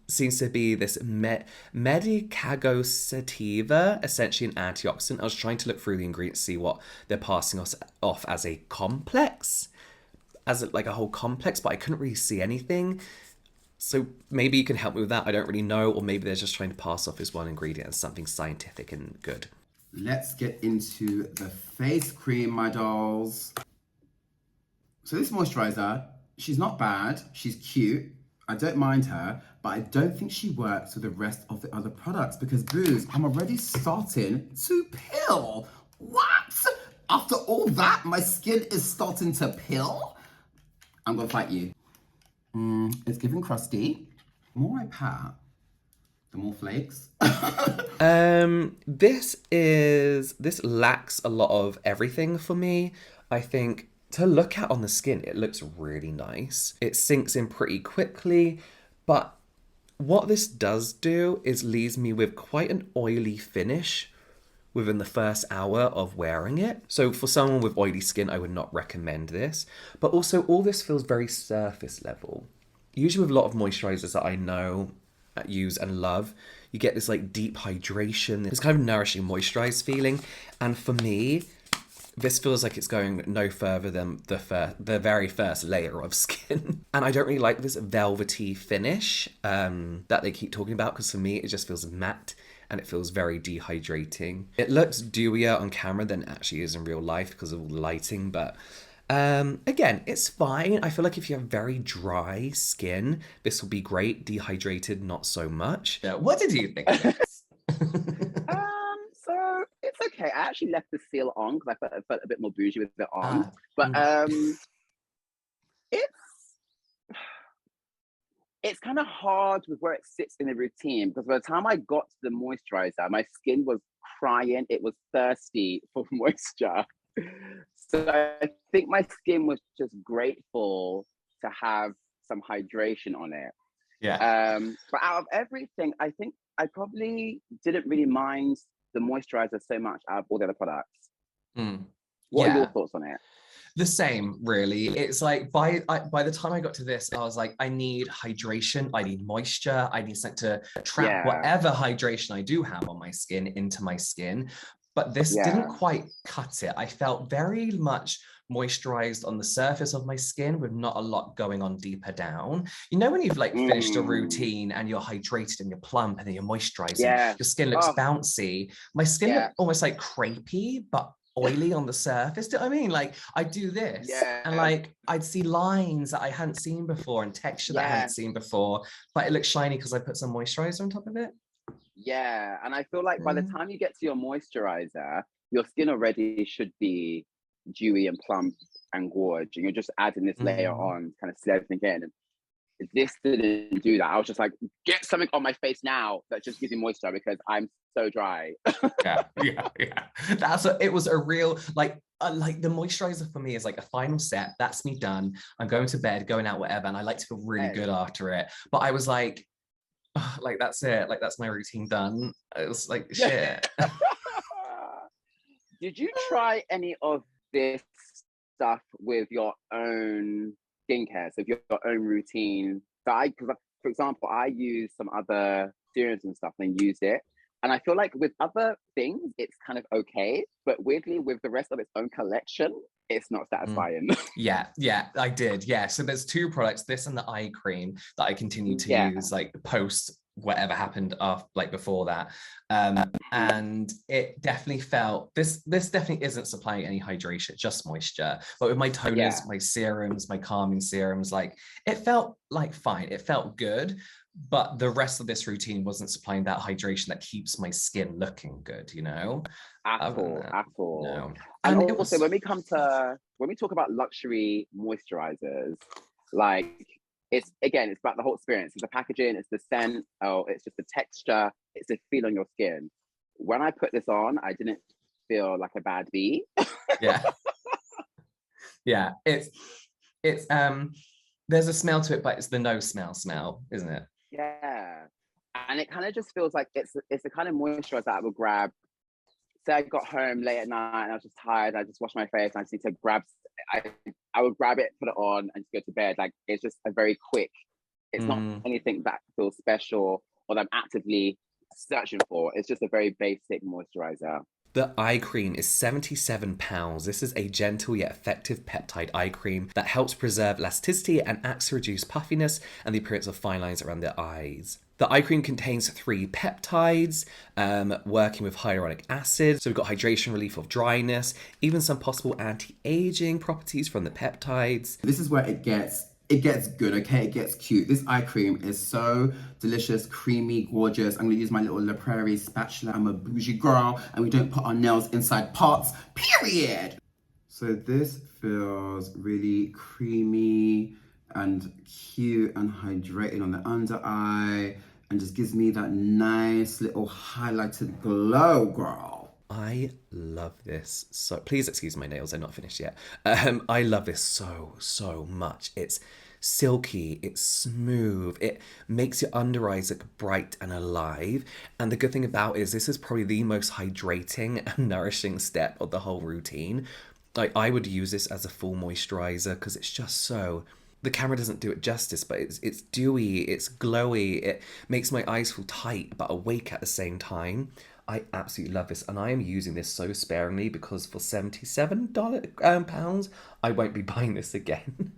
seems to be this medicago sativa, essentially an antioxidant. I was trying to look through the ingredients to see what they're passing us off as a complex, like a whole complex, but I couldn't really see anything. So maybe you can help me with that. I don't really know. Or maybe they're just trying to pass off as one ingredient as something scientific and good. Let's get into the face cream, my dolls. So this moisturizer, she's not bad. She's cute. I don't mind her, but I don't think she works with the rest of the other products because, booze, I'm already starting to pill. What? After all that, my skin is starting to pill? I'm gonna fight you. It's giving crusty. The more I pat, the more flakes. This lacks a lot of everything for me. I think to look at on the skin, it looks really nice. It sinks in pretty quickly, but what this does do is leaves me with quite an oily finish within the first hour of wearing it. So for someone with oily skin, I would not recommend this. But also, all this feels very surface level. Usually with a lot of moisturizers that I know, use and love, you get this like deep hydration, this kind of nourishing moisturized feeling. And for me, this feels like it's going no further than the very first layer of skin. And I don't really like this velvety finish that they keep talking about, because for me, it just feels matte and it feels very dehydrating. It looks dewier on camera than it actually is in real life because of all the lighting, but again, it's fine. I feel like if you have very dry skin, this will be great. Dehydrated, not so much. Yeah, what did you think of this? So it's okay. I actually left the seal on because I felt a bit more bougie with it on. But it's kind of hard with where it sits in the routine, because by the time I got to the moisturizer, my skin was crying. It was thirsty for moisture. So I think my skin was just grateful to have some hydration on it. Yeah. But out of everything, I think I probably didn't really mind the moisturizer so much out of all the other products. What are your thoughts on it? The same, really. It's like by the time I got to this, I was like, I need hydration, I need moisture, I need something to trap whatever hydration I do have on my skin into my skin. But this didn't quite cut it. I felt very much moisturized on the surface of my skin with not a lot going on deeper down. You know, when you've like finished a routine and you're hydrated and you're plump and then you're moisturizing, your skin looks bouncy. My skin looked almost like crepey, but oily on the surface. Do you know what I mean? Like, I do this and like I'd see lines that I hadn't seen before and texture that I hadn't seen before, but it looks shiny because I put some moisturizer on top of it. Yeah, and I feel like by the time you get to your moisturizer, your skin already should be dewy and plump and gorge, and you're just adding this layer on, kind of seal everything in. And this didn't do that. I was just like, get something on my face now that just gives me moisture because I'm so dry. yeah. It was a real like the moisturizer for me is like a final step. That's me done. I'm going to bed, going out, whatever, and I like to feel really good after it. But I was like, oh, like that's it. Like that's my routine done. It was like shit. Did you try any of this stuff with your own skincare, so your own routine? So for example, I use some other serums and stuff and use it, and I feel like with other things it's kind of okay, but weirdly with the rest of its own collection, it's not satisfying. Yeah, I did. Yeah. So there's two products, this and the eye cream, that I continue to Yeah. use like post whatever happened after, like before that. And it definitely felt this definitely isn't supplying any hydration, just moisture. But with my toners, my serums, my calming serums, like it felt like fine. It felt good. But the rest of this routine wasn't supplying that hydration that keeps my skin looking good, you know? At all. No. And also, when we talk about luxury moisturizers, like it's about the whole experience. It's the packaging, it's the scent, it's just the texture, it's the feel on your skin. When I put this on, I didn't feel like a bad bee. Yeah. Yeah. It's there's a smell to it, but it's the no smell, isn't it? Yeah. And it kind of just feels like it's the kind of moisturizer that I would grab. Say I got home late at night and I was just tired, I just washed my face and I just need to grab, I would grab it, put it on and just go to bed. Like it's just a very quick, it's not anything that feels special or that I'm actively searching for. It's just a very basic moisturizer. The eye cream is £77. This is a gentle yet effective peptide eye cream that helps preserve elasticity and acts to reduce puffiness and the appearance of fine lines around the eyes. The eye cream contains 3 peptides, working with hyaluronic acid. So we've got hydration, relief of dryness, even some possible anti-aging properties from the peptides. This is where it gets good, okay? It gets cute. This eye cream is so delicious, creamy, gorgeous. I'm gonna use my little La Prairie spatula. I'm a bougie girl, and we don't put our nails inside pots, period. So this feels really creamy and cute and hydrated on the under eye, and just gives me that nice little highlighted glow, girl. I love this. So please excuse my nails, they're not finished yet. I love this so much. It's silky, it's smooth, it makes your under eyes look bright and alive. And the good thing about it is this is probably the most hydrating and nourishing step of the whole routine. Like I would use this as a full moisturizer because it's just so, the camera doesn't do it justice, but it's dewy, it's glowy, it makes my eyes feel tight but awake at the same time. I absolutely love this, and I am using this so sparingly because for £77 I won't be buying this again.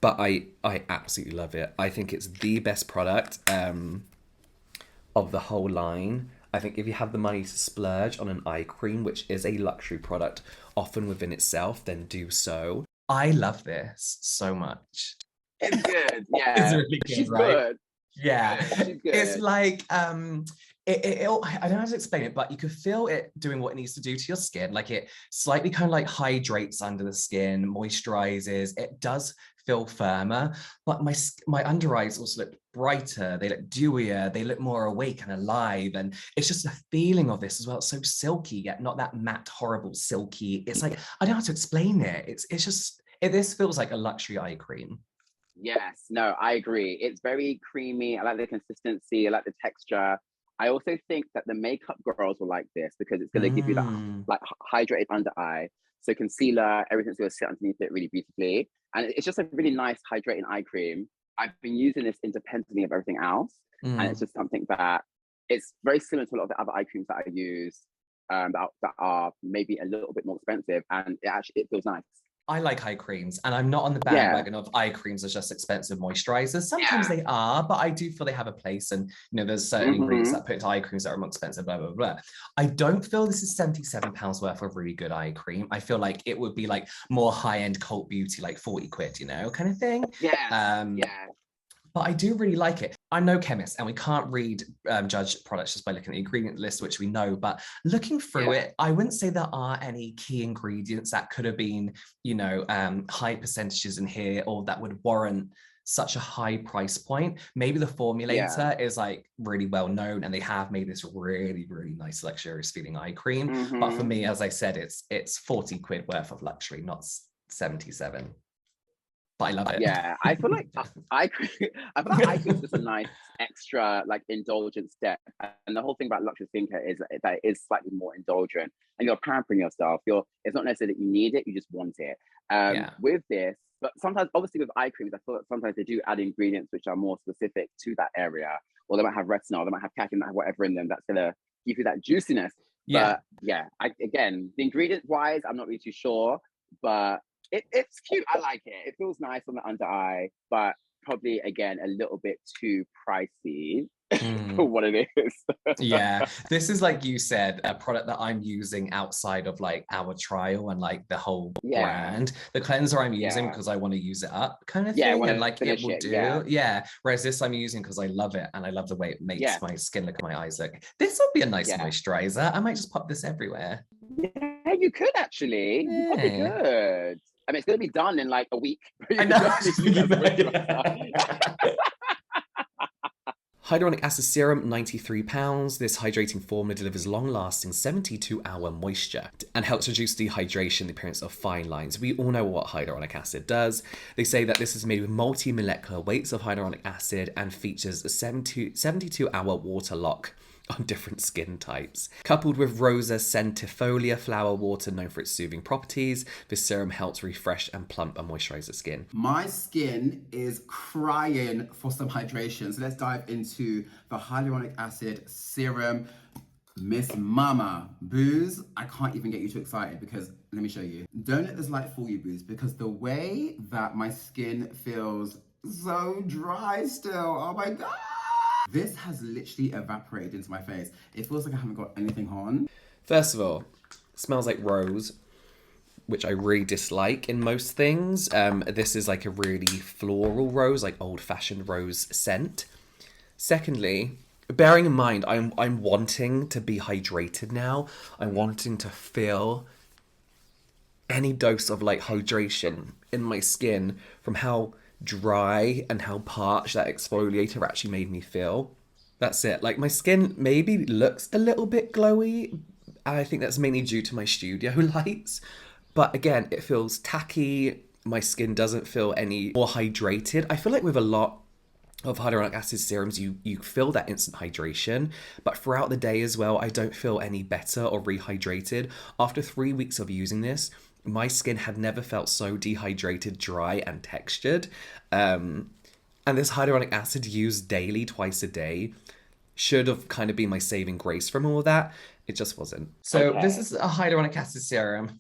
But I absolutely love it. I think it's the best product of the whole line. I think if you have the money to splurge on an eye cream, which is a luxury product often within itself, then do so. I love this so much. It's good, yeah. It's really good, She's right? good. Yeah. She's good. It's like, I don't know how to explain it, but you could feel it doing what it needs to do to your skin. Like it slightly kind of like hydrates under the skin, moisturizes. It does feel firmer, but my under eyes also look brighter. They look dewier. They look more awake and alive. And it's just a feeling of this as well. It's so silky, yet not that matte, horrible silky. It's like, I don't know how to explain it. It's just, this feels like a luxury eye cream. Yes, no, I agree. It's very creamy. I like the consistency. I like the texture. I also think that the makeup girls will like this because it's going to give you that like hydrated under eye. So concealer, everything's going to sit underneath it really beautifully. And it's just a really nice hydrating eye cream. I've been using this independently of everything else. And it's just something that it's very similar to a lot of the other eye creams that I use that are maybe a little bit more expensive. And it feels nice. I like eye creams, and I'm not on the bandwagon of eye creams as just expensive moisturizers. Sometimes they are, but I do feel they have a place. And there's certain ingredients that put into eye creams that are more expensive, blah, blah, blah. I don't feel this is £77 worth of really good eye cream. I feel like it would be like more high-end cult beauty, like 40 quid, kind of thing. Yeah. But I do really like it. I'm no chemist, and we can't judge products just by looking at the ingredient list, which we know. But looking through it, I wouldn't say there are any key ingredients that could have been, high percentages in here, or that would warrant such a high price point. Maybe the formulator is like really well known, and they have made this really, really nice, luxurious feeling eye cream. But for me, as I said, it's 40 quid worth of luxury, not 77. But I love it. Yeah, I feel like eye cream is just a nice extra like indulgent step. And the whole thing about luxury skincare is that it is slightly more indulgent, and you're pampering yourself. It's not necessarily that you need it, you just want it. With this, but sometimes, obviously, with eye creams, I feel like sometimes they do add ingredients which are more specific to that area, or they might have retinol, they might have caffeine, they might have whatever in them that's gonna give you that juiciness. But again, the ingredient wise, I'm not really too sure, but It's cute. I like it. It feels nice on the under eye, but probably again a little bit too pricey for what it is. Yeah, this is, like you said, a product that I'm using outside of like our trial and like the whole brand. The cleanser I'm using because I want to use it up, kind of thing, and like it will do. Yeah. Whereas this I'm using because I love it and I love the way it makes my skin look, my eyes look. This will be a nice moisturizer. I might just pop this everywhere. Yeah, you could actually. That'd be good. I mean, it's going to be done in like a week. I know. Hyaluronic acid serum, £93. This hydrating formula delivers long-lasting 72-hour moisture and helps reduce dehydration and the appearance of fine lines. We all know what hyaluronic acid does. They say that this is made with multi-molecular weights of hyaluronic acid and features a 72-hour water lock on different skin types. Coupled with Rosa centifolia flower water known for its soothing properties, this serum helps refresh and plump and moisturize the skin. My skin is crying for some hydration. So let's dive into the hyaluronic acid serum. Miss Mama. Booze, I can't even get you too excited because let me show you. Don't let this light fool you, Booze, because the way that my skin feels so dry still. Oh my God. This has literally evaporated into my face. It feels like I haven't got anything on. First of all, it smells like rose, which I really dislike in most things. This is like a really floral rose, like old-fashioned rose scent. Secondly, bearing in mind, I'm wanting to be hydrated now. I'm wanting to feel any dose of like hydration in my skin from how dry and how parched that exfoliator actually made me feel. That's it. Like, my skin maybe looks a little bit glowy. I think that's mainly due to my studio lights. But again, it feels tacky. My skin doesn't feel any more hydrated. I feel like with a lot of hyaluronic acid serums, you feel that instant hydration, but throughout the day as well, I don't feel any better or rehydrated. After 3 weeks of using this, my skin had never felt so dehydrated, dry, and textured. And this hyaluronic acid used daily, twice a day, should have kind of been my saving grace from all that. It just wasn't. So this is a hyaluronic acid serum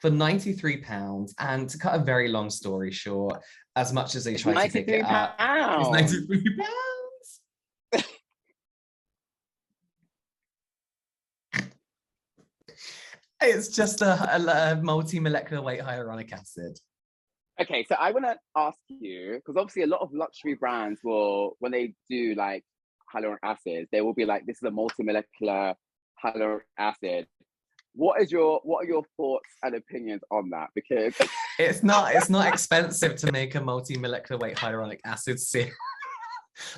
for £93. And to cut a very long story short, as much as they tried to pick it up, it's £93. It's just a multi-molecular weight hyaluronic acid. Okay, so I want to ask you, because obviously a lot of luxury brands will, when they do like hyaluronic acid, they will be like, this is a multi-molecular hyaluronic acid. What are your thoughts and opinions on that? Because it's not expensive to make a multi-molecular weight hyaluronic acid serum.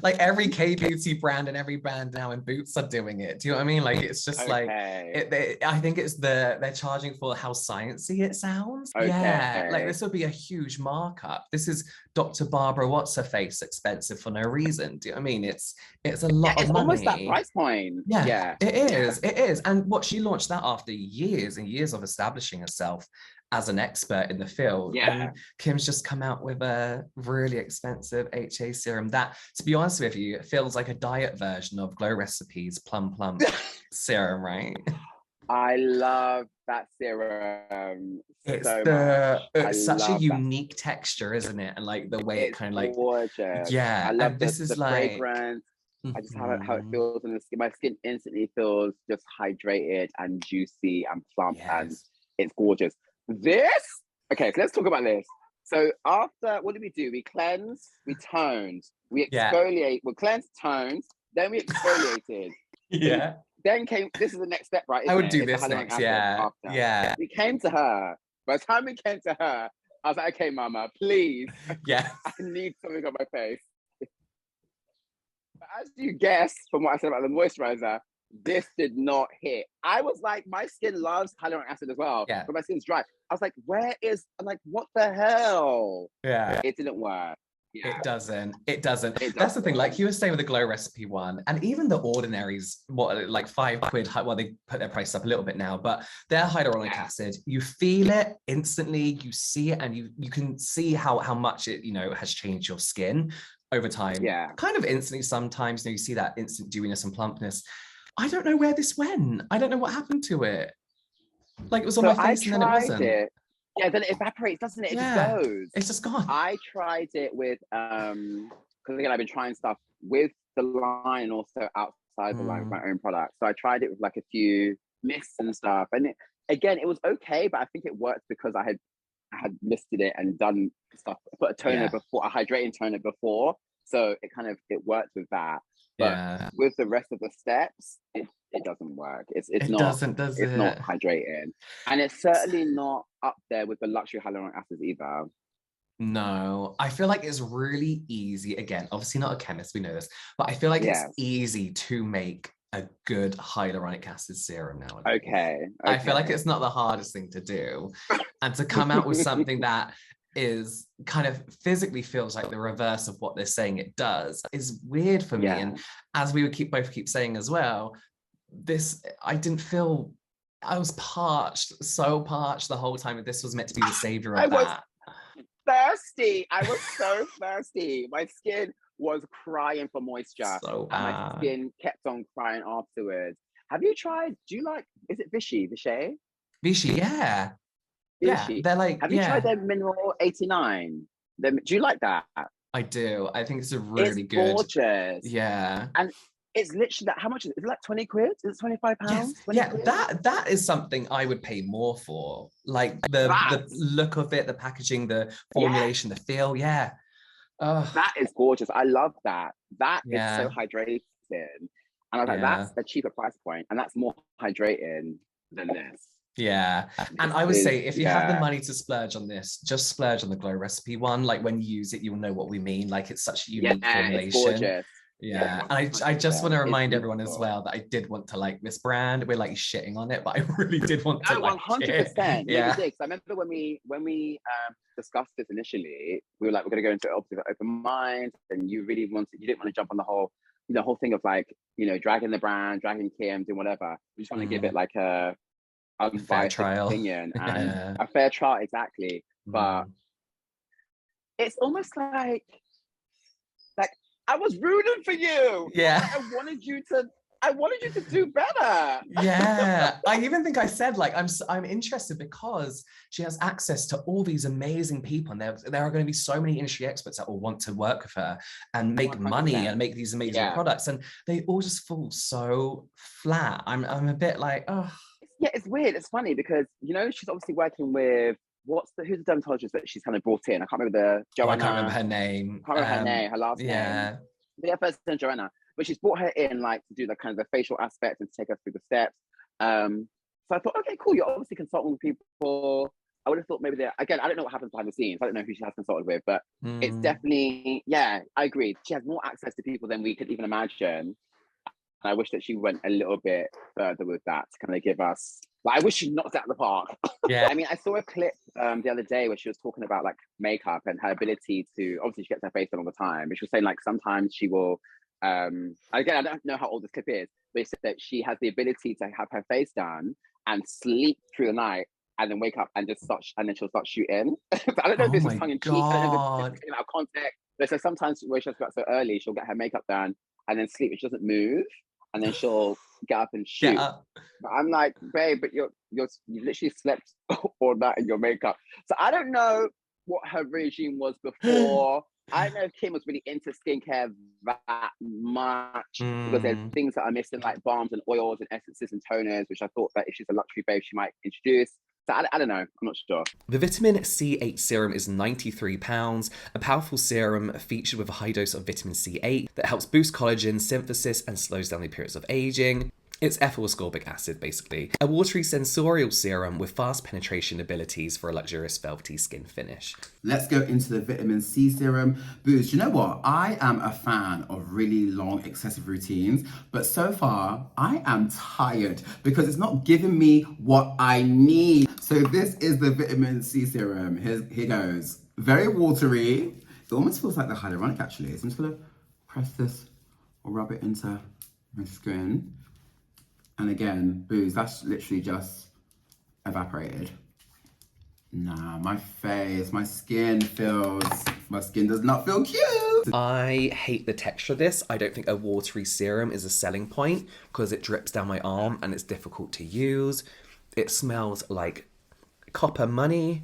Like every K-beauty brand and every brand now in Boots are doing it. Do you know what I mean? Like, it's just like, I think it's they're charging for how sciencey it sounds. Yeah, like this would be a huge markup. This is Dr. Barbara What's-Her-Face expensive for no reason. Do you know what I mean? It's a lot of money. It's almost that price point. Yeah, it is. It is. And what she launched that after years and years of establishing herself as an expert in the field. And Kim's just come out with a really expensive HA serum that, to be honest with you, it feels like a diet version of Glow Recipes Plum Plump serum, right? I love that serum. It's such a unique texture, isn't it? And like the way it kind of like gorgeous. Yeah. I love this is like fragrance. I just how it feels on the skin. My skin instantly feels just hydrated and juicy and plump, and it's gorgeous. Okay, so let's talk about this. So after, what did we do? We cleansed, we toned, we exfoliate, we cleansed, toned, then we exfoliated. Then came, this is the next step, right? I would do this next, yeah. We came to her. By the time we came to her, I was like, okay, Mama, please. I need something on my face. But as you guessed from what I said about the moisturizer, this did not hit. I was like, my skin loves hyaluronic acid as well, but my skin's dry. I was like, I'm like, what the hell? It didn't work. It doesn't. That's the thing. Like you were saying with the Glow Recipe one, and even the Ordinary's, like £5? Well, they put their price up a little bit now, but their hyaluronic acid, you feel it instantly. You see it, and you can see how much it has changed your skin over time. Kind of instantly. Sometimes you see that instant dewiness and plumpness. I don't know where this went. I don't know what happened to it. Like it was on my face and then it wasn't. Yeah, then it evaporates, doesn't it? It just Yeah, goes. it's just gone. I tried it with because again I've been trying stuff with the line and also outside the line with my own products. So I tried it with like a few mists and stuff, and again it was okay, but I think it worked because I had misted it and done stuff. I put a toner before, a hydrating toner before, so it worked with that. But Yeah. with the rest of the steps, it doesn't work. It's It not doesn't, does it's it? not hydrating, and it's certainly not up there with the luxury hyaluronic acids either. No, I feel like it's really easy. Again, obviously not a chemist, we know this, but I feel like it's Yes. easy to make a good hyaluronic acid serum nowadays. Okay. I feel like it's not the hardest thing to do. And to come out with something that is kind of physically feels like the reverse of what they're saying it does is weird for me. Yeah. And as we would both keep saying as well, I didn't feel, I was parched, so parched the whole time. This was meant to be the savior of that. Thirsty. I was so thirsty. My skin was crying for moisture. So and my skin kept on crying afterwards. Have you tried, is it Vichy? Vichy, yeah. Vichy. Yeah, they're like, have you tried their Mineral 89? Do you like that? I do. I think it's a really good. Gorgeous. Yeah. And it's literally that. How much is it? Is it like 20 quid? Is it 25 pounds? Yes. Yeah, that is something I would pay more for. Like the look of it, the packaging, the formulation, the feel. Yeah. That is gorgeous. I love that. That is so hydrating. And I was like, that's a cheaper price point, and that's more hydrating than this. Yeah. And I would say if you have the money to splurge on this, just splurge on the Glow Recipe one. Like when you use it, you'll know what we mean. Like it's such a unique formulation. It's gorgeous. Yeah. And I just want to remind everyone as well that I did want to like this brand. We're like shitting on it, but I really did want to like 100%. Yeah. I remember when we discussed this initially, we were like, we're gonna go into it with an open mind, and you didn't want to jump on the whole thing of like, dragging the brand, dragging Kim, doing whatever. We just want to give it like a fair trial opinion and a fair trial, exactly. But it's almost like I was rooting for you. Yeah. I wanted you to do better. Yeah. I even think I said like I'm interested because she has access to all these amazing people, and there are going to be so many industry experts that will want to work with her and make 100%. Money and make these amazing products, and they all just fall so flat. I'm a bit like, oh. Yeah, it's weird. It's funny because she's obviously working with who's the dermatologist that she's kind of brought in? I can't remember Joanna. I can't remember her name. I can't remember her name. Her last name. But yeah, first name Joanna. But she's brought her in like to do the kind of the facial aspect and to take her through the steps. So I thought, okay, cool. You're obviously consulting with people. I would have thought maybe again, I don't know what happens behind the scenes. I don't know who she has consulted with, but it's definitely, I agree. She has more access to people than we could even imagine. And I wish that she went a little bit further with that to kind of give us, I wish she knocked it out of the park. Yeah. I mean, I saw a clip the other day where she was talking about like makeup and her ability to, obviously she gets her face done all the time, but she was saying like sometimes she will, again, I don't know how old this clip is, but she said that she has the ability to have her face done and sleep through the night and then wake up and then she'll start shooting. I don't know if this is tongue in cheek, I don't know if it's out of context, but so sometimes when she has to go out so early, she'll get her makeup done and then sleep, she doesn't move, and then she'll get up and shoot. But I'm like, babe, but you literally slept all night in your makeup. So I don't know what her regime was before. I don't know if Kim was really into skincare that much because there's things that are missing, like balms and oils and essences and toners, which I thought that if she's a luxury babe, she might introduce. So I don't know. I'm not sure. The Vitamin C8 serum is £93, a powerful serum featured with a high dose of vitamin C8 that helps boost collagen synthesis and slows down the appearance of aging. It's ethyl ascorbic acid, basically. A watery sensorial serum with fast penetration abilities for a luxurious velvety skin finish. Let's go into the vitamin C serum. Booze, you know what? I am a fan of really long, excessive routines, but so far, I am tired because it's not giving me what I need. So this is the vitamin C serum. Here goes. Very watery. It almost feels like the hyaluronic, actually. So I'm just gonna press this or rub it into my skin. And again, Booze, that's literally just evaporated. Nah, my skin does not feel cute. I hate the texture of this. I don't think a watery serum is a selling point because it drips down my arm and it's difficult to use. It smells like copper money.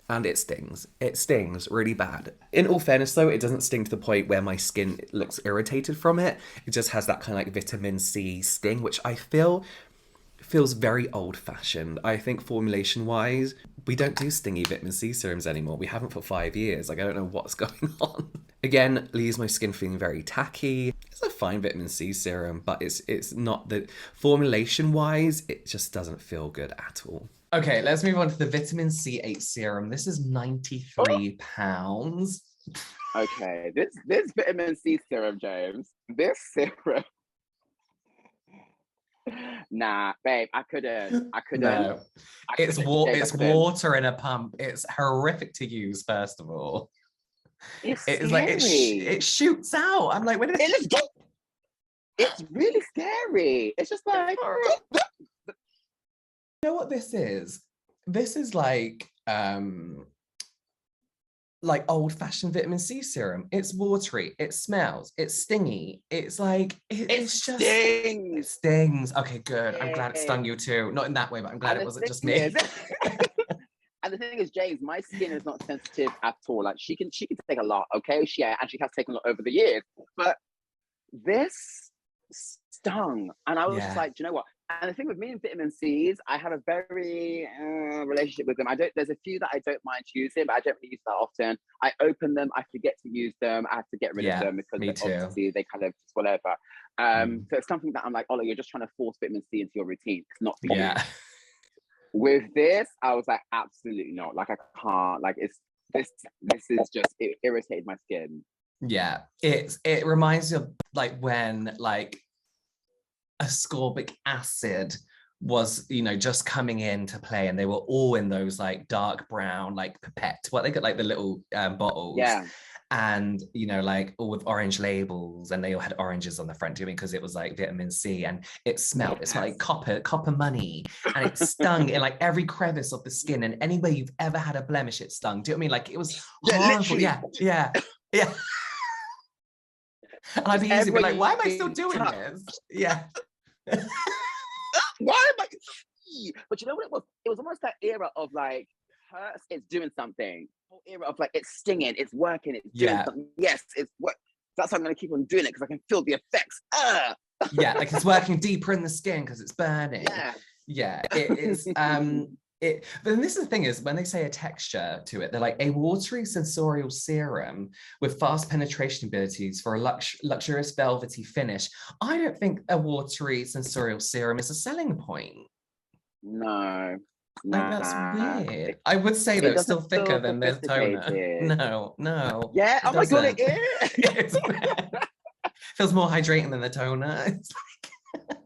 And it stings. It stings really bad. In all fairness, though, it doesn't sting to the point where my skin looks irritated from it. It just has that kind of like vitamin C sting, which I feel feels very old-fashioned. I think formulation-wise, we don't do stingy vitamin C serums anymore. We haven't for 5 years. Like, I don't know what's going on. Again, leaves my skin feeling very tacky. It's a fine vitamin C serum, but it's not the formulation-wise, it just doesn't feel good at all. Okay, let's move on to the vitamin C8 serum. This is £93. Okay, this vitamin C serum, James. This serum. Nah, babe, I couldn't. No. It's water in a pump. It's horrific to use, first of all. It's like scary. it shoots out. I'm like, when did it looks it's really scary. It's just like you know what this is? This is like old-fashioned vitamin C serum. It's watery, it smells, it's stingy. It's like it's just stings. It stings. Okay, good. I'm glad it stung you too. Not in that way, but I'm glad it wasn't just me. And the thing is, James, my skin is not sensitive at all. Like she can take a lot, okay? She has taken a lot over the years. But this stung. And I was just like, do you know what? And the thing with me and vitamin C's, I have a very relationship with them. There's a few that I don't mind using, but I don't really use that often. I open them, I forget to use them, I have to get rid of them because obviously they kind of just whatever. So it's something that I'm like, oh, you're just trying to force vitamin C into your routine. It's not for you. With this, I was like, absolutely not. Like I can't. Like this is just it irritated my skin. Yeah, it reminds me of like when like ascorbic acid was, you know, just coming into play, and they were all in those like dark brown like pipette, what they got like the little bottles. Yeah. And you know, like all with orange labels, and they all had oranges on the front, because it was like vitamin C, and it smelled like copper money, and it stung in like every crevice of the skin, and anywhere you've ever had a blemish, it stung. Do you know what I mean? Like it was horrible. Yeah. And I'd be using it like, why am I still doing this? Yeah. Why am I? But you know what it was? It was almost that era of like, it's doing something. Whole era of like, it's stinging, it's working, it's doing something. Yes, it's what. That's why I'm gonna keep on doing it, because I can feel the effects. Yeah, like it's working deeper in the skin because it's burning. Yeah, it is. But then this is the thing, is when they say a texture to it, they're like a watery sensorial serum with fast penetration abilities for a luxurious velvety finish. I don't think a watery sensorial serum is a selling point. No. Like that's weird. I would say though, it's still thicker than the toner. No. Yeah, oh my god, it is. Feels more hydrating than the toner. It's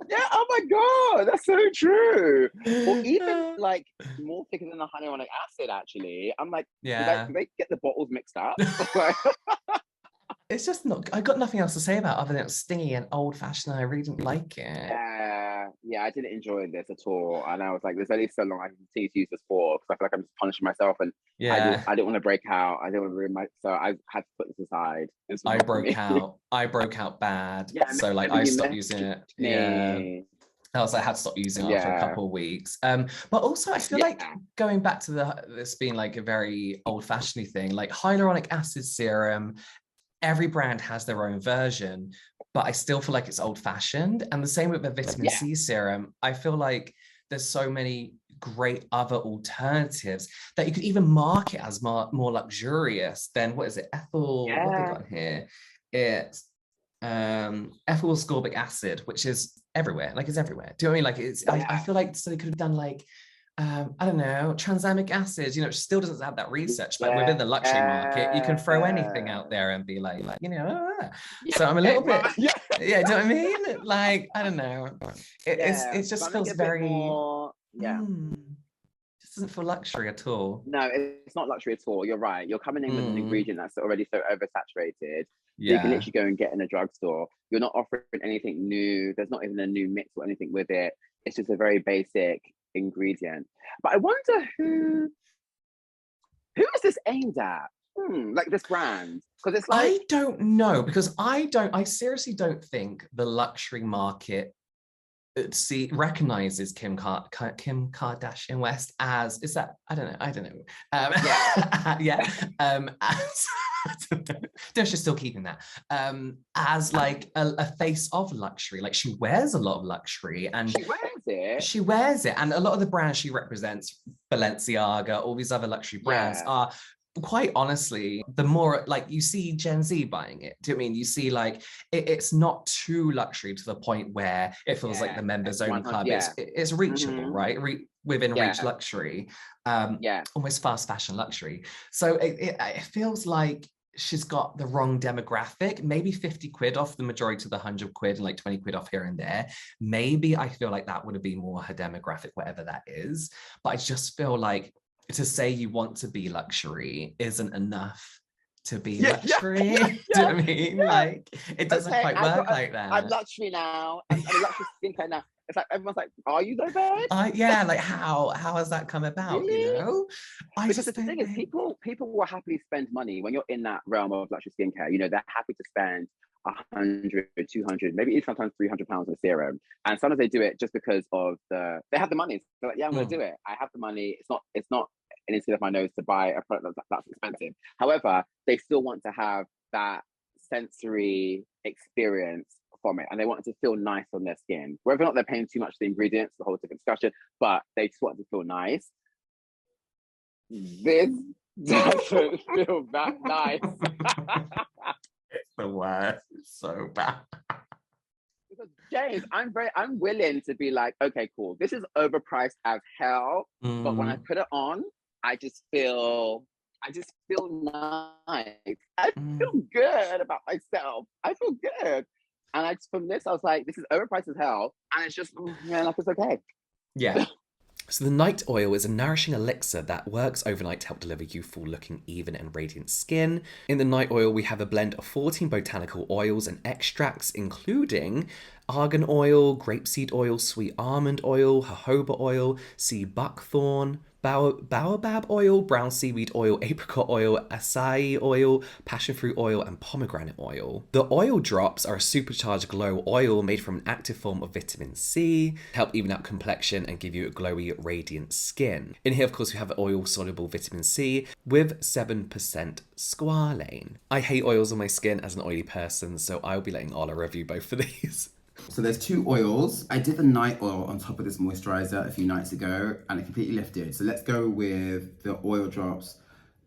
yeah, oh my god, that's so true. Or even like more thicker than the hyaluronic acid, actually. I'm like, do they get the bottles mixed up? It's just not, I got nothing else to say about it other than it's stingy and old-fashioned, and I really didn't like it. Yeah, I didn't enjoy this at all. And I was like, there's only so long I can continue to use this for, because I feel like I'm just punishing myself, and I didn't want to break out. I didn't want to ruin so I had to put this aside. I broke out bad. So like I stopped using it. I was like, I had to stop using it after a couple of weeks. But also I feel like going back to this being like a very old-fashioned thing, like hyaluronic acid serum, every brand has their own version, but I still feel like it's old-fashioned. And the same with the vitamin C serum. I feel like there's so many great other alternatives that you could even market as more luxurious than, what is it? What have they got here? It's ethyl ascorbic acid, which is everywhere. Like it's everywhere. Do you know what I mean? Like it's, I feel like so they could have done like, I don't know, tranexamic acid, you know, it still doesn't have that research, but within the luxury market, you can throw anything out there and be like, you know, so I'm a little bit, do you know what I mean? Like, I don't know. It just feels very, just doesn't feel luxury at all. No, it's not luxury at all. You're right. You're coming in with an ingredient that's already so oversaturated. You can literally go and get in a drugstore. You're not offering anything new. There's not even a new mix or anything with it. It's just a very basic ingredient. But I wonder who is this aimed at? Like this brand? Because it's like, I don't know, because I seriously don't think the luxury market recognizes Kim Kardashian West as, is that, I don't know. Yeah. Yeah. As, no, she's still keeping that. As like a face of luxury. Like she wears a lot of luxury and She wears it. she wears it. And a lot of the brands she represents, Balenciaga, all these other luxury brands Yeah. are, quite honestly, the more like you see Gen Z buying it. Do you know what I mean? You see like it's not too luxury to the point where it feels like the members only 100, club. yeah. It's reachable, right? Within reach Yeah. luxury, Yeah. almost fast fashion luxury. So it feels like she's got the wrong demographic. Maybe 50 quid off the majority of the 100 quid and like 20 quid off here and there. Maybe I feel like that would have been more her demographic, whatever that is. But I just feel like to say you want to be luxury isn't enough to be luxury. Yeah, Do you know what I mean? yeah. Like it doesn't quite work like that. I'm luxury now. I'm luxury skincare now. It's like everyone's like, "Are you though, babe?" Yeah, like how has that come about? Really? You know, Because the thing is, people will happily spend money when you're in that realm of luxury skincare. You know, they're happy to spend 100, 200, maybe even sometimes £300 on a serum. And sometimes they do it just because they have the money. So they're like, yeah, I'm going to do it. I have the money. It's not an instant of my nose to buy a product that's expensive. However, they still want to have that sensory experience from it, and they want it to feel nice on their skin. Whether or not they're paying too much for the ingredients, the whole different discussion, but they just want it to feel nice. This doesn't feel that nice. It's the worst. It's so bad. Because James, I'm willing to be like, okay, cool. This is overpriced as hell, but when I put it on, I just feel nice. I feel good about myself. I feel good. And from this, I was like, this is overpriced as hell. And it's just, like, it's okay. Yeah. So the night oil is a nourishing elixir that works overnight to help deliver youthful looking, even and radiant skin. In the night oil, we have a blend of 14 botanical oils and extracts, including argan oil, grapeseed oil, sweet almond oil, jojoba oil, sea buckthorn, baobab oil, brown seaweed oil, apricot oil, acai oil, passion fruit oil, and pomegranate oil. The oil drops are a supercharged glow oil made from an active form of vitamin C to help even out complexion and give you a glowy, radiant skin. In here, of course, we have oil-soluble vitamin C with 7% squalane. I hate oils on my skin as an oily person, so I'll be letting Ola review both of these. So there's two oils. I did the night oil on top of this moisturizer a few nights ago and it completely lifted. So let's go with the oil drops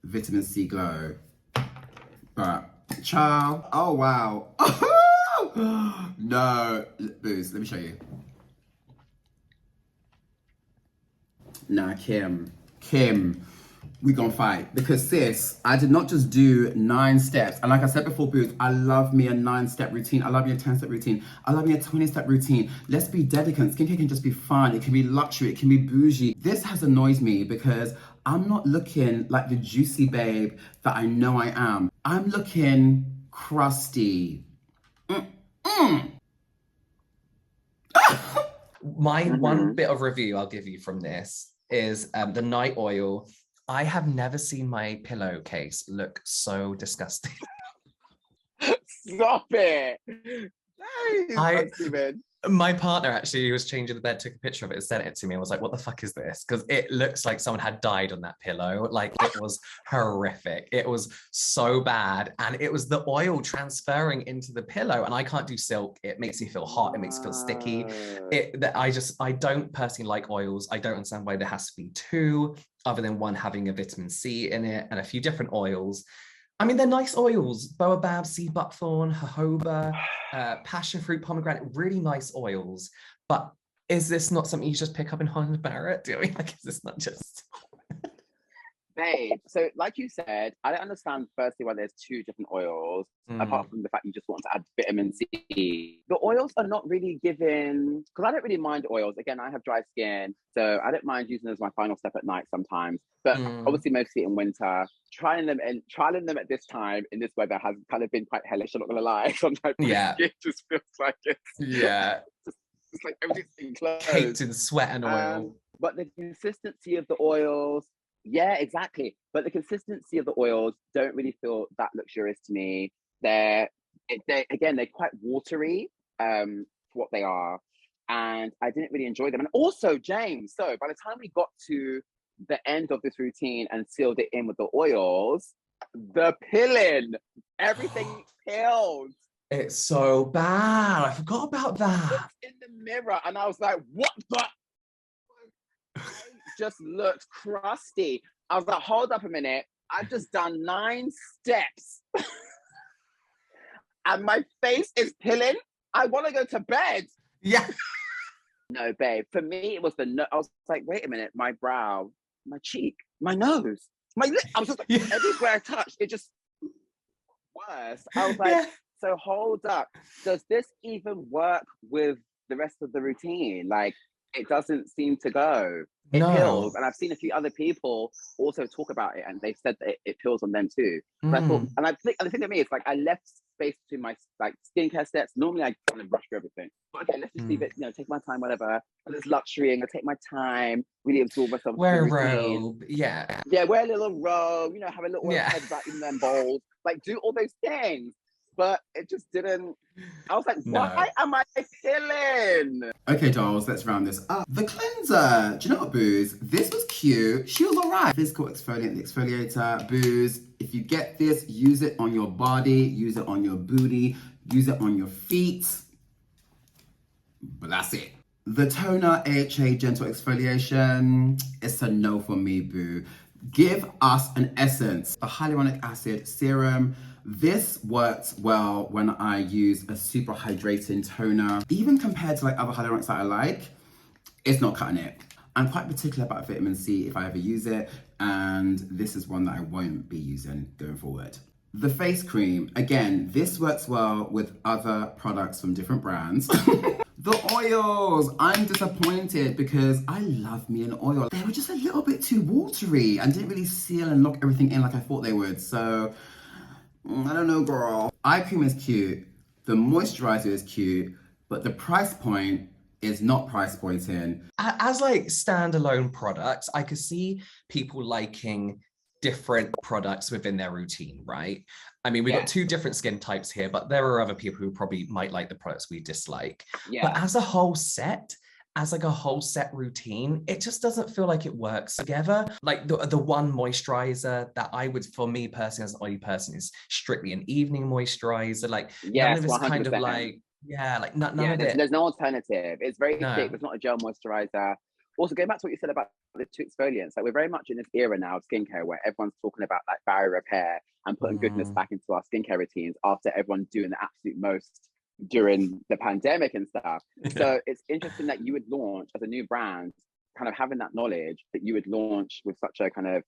vitamin C glow. But ciao. Oh wow. No, booze, let me show you. Nah, Kim, we gonna fight. Because sis, I did not just do 9 steps. And like I said before, booze, I love me a 9-step routine. I love me a 10-step routine. I love me a 20-step routine. Let's be dedicant. Skincare can just be fun. It can be luxury. It can be bougie. This has annoyed me because I'm not looking like the juicy babe that I know I am. I'm looking crusty. My one bit of review I'll give you from this is the night oil. I have never seen my pillowcase look so disgusting. Stop it. My partner actually was changing the bed, took a picture of it and sent it to me and was like, what the fuck is this? Because it looks like someone had died on that pillow. Like it was horrific. It was so bad. And it was the oil transferring into the pillow. And I can't do silk. It makes me feel hot. It makes me feel sticky. I don't personally like oils. I don't understand why there has to be 2, other than one having a vitamin C in it and a few different oils. I mean, they're nice oils. Baobab, sea buckthorn, jojoba, passion fruit, pomegranate, really nice oils. But is this not something you just pick up in Holland Barrett? Doing like, is this not just... Babe, so like you said, I don't understand firstly why there's 2 different oils, apart from the fact you just want to add vitamin C. The oils are not really given, because I don't really mind oils. Again, I have dry skin, so I don't mind using them as my final step at night sometimes. But obviously mostly in winter, trialing them at this time in this weather has kind of been quite hellish, I'm not gonna lie. Sometimes my skin just feels like it's like everything's enclosed. Caked in sweat and oil. But the consistency of the oils, yeah, exactly. But the consistency of the oils don't really feel that luxurious to me. They're quite watery for what they are. and I didn't really enjoy them. And also, James, so by the time we got to the end of this routine and sealed it in with the oils, the peeling, everything peeled. It's so bad. I forgot about that. In the mirror, and I was like, what the? I just looked crusty. I was like, hold up a minute. I've just done 9 steps and my face is peeling. I want to go to bed. Yeah. No, babe. For me, it was I was like, wait a minute. My brow, my cheek, my nose, my lip. I was just like, everywhere I touched, it just worse. I was like, so hold up. Does this even work with the rest of the routine? Like, it doesn't seem to go. It peels, and I've seen a few other people also talk about it, and they've said that it peels on them too. But I thought, and the thing to me is like I left space between my like skincare steps. Normally I kind of rush through everything, but okay, let's just leave it. You know, take my time, whatever. And it's luxury, and I take my time, really absorb myself. Wear a robe, yeah, wear a little robe. You know, have a little head wrap in them bowls, like do all those things. But it just didn't. I was like, why am I peeling? Okay, dolls, let's round this up. The cleanser. Do you know what, Booze? This was cute. She was alright. Physical exfoliant, the exfoliator. Booze, if you get this, use it on your body, use it on your booty, use it on your feet. But that's it. The toner AHA Gentle Exfoliation. It's a no for me, boo. Give us an essence. The hyaluronic acid serum. This works well when I use a super hydrating toner. Even compared to like other hyaluronics that I like, it's not cutting it. I'm quite particular about vitamin C if I ever use it, and this is one that I won't be using going forward. The face cream, again, this works well with other products from different brands. The oils, I'm disappointed because I love me an oil. They were just a little bit too watery and didn't really seal and lock everything in like I thought they would. So, I don't know, girl. Eye cream is cute. The moisturizer is cute, but the price point is not price pointing. As like standalone products, I could see people liking different products within their routine, right? I mean, we've got 2 different skin types here, but there are other people who probably might like the products we dislike. But as a whole set, as like a whole set routine, it just doesn't feel like it works together. Like the one moisturizer that I would, for me personally, as an oily person, is strictly an evening moisturizer. Like none of it's 100%. Kind of like, like none of it. There's no alternative. It's very thick. It's not a gel moisturizer. Also, going back to what you said about the 2 exfoliants, like we're very much in this era now of skincare where everyone's talking about like barrier repair and putting goodness back into our skincare routines after everyone doing the absolute most during the pandemic and stuff. So it's interesting that you would launch as a new brand, kind of having that knowledge that you would launch with such a kind of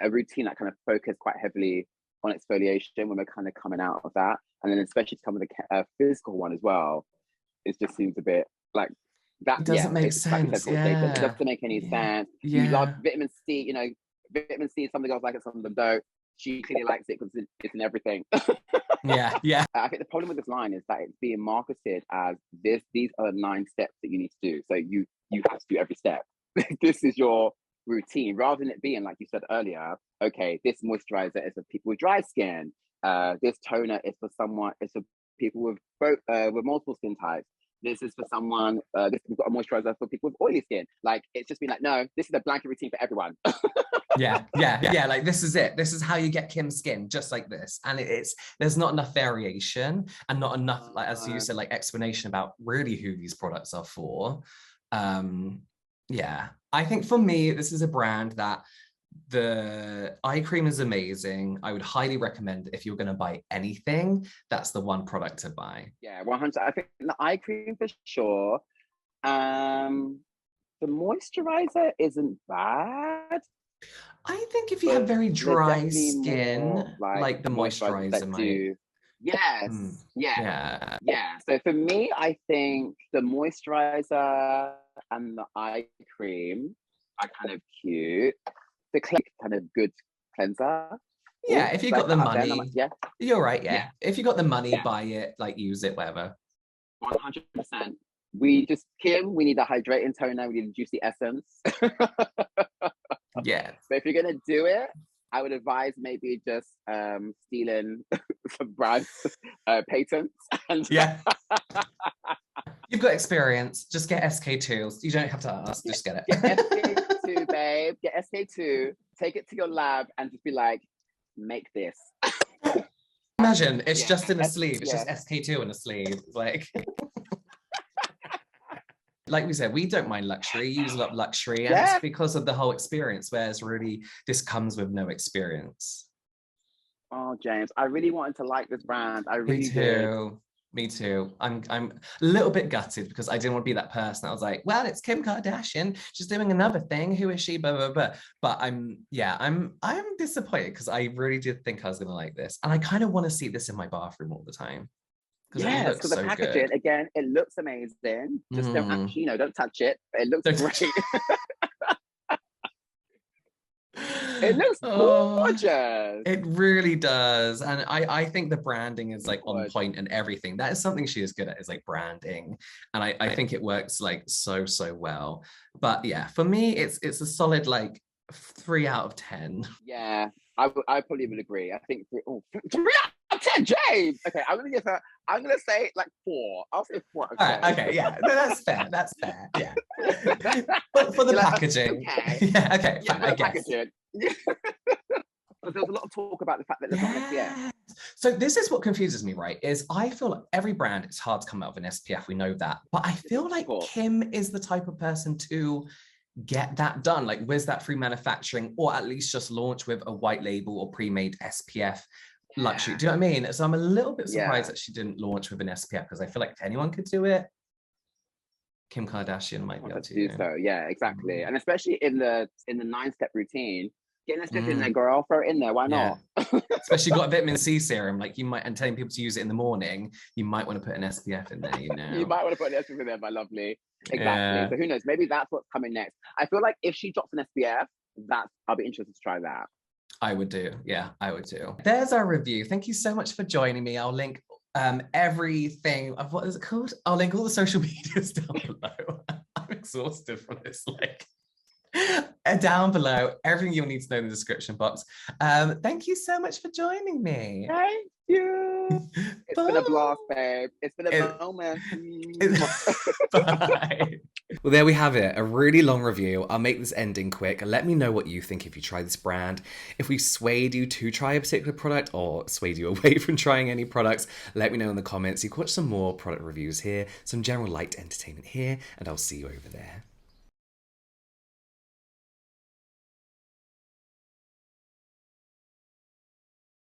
a routine that kind of focused quite heavily on exfoliation when we're kind of coming out of that. And then especially to come with a physical one as well, it just seems a bit like that. It doesn't make sense. It doesn't make any sense. You love vitamin C, you know, vitamin C, some of the girls like it, some of them don't. She clearly likes it because it's in everything. Yeah. I think the problem with this line is that it's being marketed as this. These are 9 steps that you need to do. So you have to do every step. This is your routine, rather than it being like you said earlier. Okay, this moisturizer is for people with dry skin. This toner is for someone. It's for people with both with multiple skin types. This is for someone. We've got a moisturizer for people with oily skin. Like it's just been like, no, this is a blanket routine for everyone. Yeah. Like this is it. This is how you get Kim's skin, just like this. And there's not enough variation and not enough, like as you said, like explanation about really who these products are for. I think for me, this is a brand that the eye cream is amazing. I would highly recommend if you're going to buy anything, that's the one product to buy. Yeah, 100. I think the eye cream for sure. The moisturizer isn't bad. I think if you have very dry skin, like the moisturizer might. Yes. Yeah. So for me, I think the moisturizer and the eye cream are kind of cute. The kind of good cleanser. Yeah, if you got the money, you're right. Yeah. If you got the money, buy it, like use it, whatever. 100%. Kim, we need a hydrating toner. We need a juicy essence. Yeah. But if you're gonna do it, I would advise maybe just stealing some brands' patents and You've got experience. Just get SK2. You don't have to ask. Just get it. Get SK2, babe. Get SK2. Take it to your lab and just be like, make this. Imagine it's Yeah. just in a sleeve. It's Yeah. just SK2 in a sleeve. Like, like we said, we don't mind luxury. You use a lot of luxury, and Yeah. it's because of the whole experience. Whereas really, this comes with no experience. Oh, James, I really wanted to like this brand. I really Me did. too. Me too. I'm a little bit gutted because I didn't want to be that person. I was like, well, it's Kim Kardashian. She's doing another thing. Who is she? Blah, blah, blah. But I'm disappointed because I really did think I was gonna like this. And I kind of want to see this in my bathroom all the time. Because it Yes, looks because the so packaging, good. again, it looks amazing. Just don't Mm. actually, don't touch it. But it looks Don't- great. It looks Oh, gorgeous. it really does. And I think the branding is like on Good. point and everything. That is something she is good at, is like branding. And I think it works like so well. But yeah, for me, it's a solid like 3 out of 10. Yeah, I probably would agree. I think 3 out of 10, James. Okay, I'm gonna give her. I'm gonna say like 4. I'll say 4. All right, okay, yeah, no, that's fair. That's fair, yeah. But for the You're like, packaging, okay. yeah, okay, Yeah, fine, for I the guess. packaging. Because there was a lot of talk about the fact that there's not an SPF. Yes. So this is what confuses me, right? Is I feel like every brand, it's hard to come out with an SPF. We know that, but I feel like Cool. Kim is the type of person to get that done, like with that through manufacturing, or at least just launch with a white label or pre-made SPF luxury. Do you know what I mean? So I'm a little bit surprised Yeah. that she didn't launch with an SPF, because I feel like if anyone could do it, Kim Kardashian might be able to. do so. Yeah, exactly. And especially in the 9-step routine, getting SPF in there, girl, throw it in there. Why Yeah. not? Especially got a vitamin C serum, like you might, and telling people to use it in the morning, you might want to put an SPF in there, you know. You might want to put an SPF in there, my lovely. Exactly. Yeah. So who knows? Maybe that's what's coming next. I feel like if she drops an SPF, I'll be interested to try that. I would do. Yeah, I would do. There's our review. Thank you so much for joining me. I'll link everything of what is it called? I'll link all the social medias down below. I'm exhausted from this. Like down below, everything you'll need to know in the description box. Thank you so much for joining me. Thank you. It's been a blast, babe. It's been a It- moment. Bye. Well, there we have it. A really long review. I'll make this ending quick. Let me know what you think if you try this brand. If we've swayed you to try a particular product or swayed you away from trying any products, let me know in the comments. You can watch some more product reviews here, some general light entertainment here, and I'll see you over there.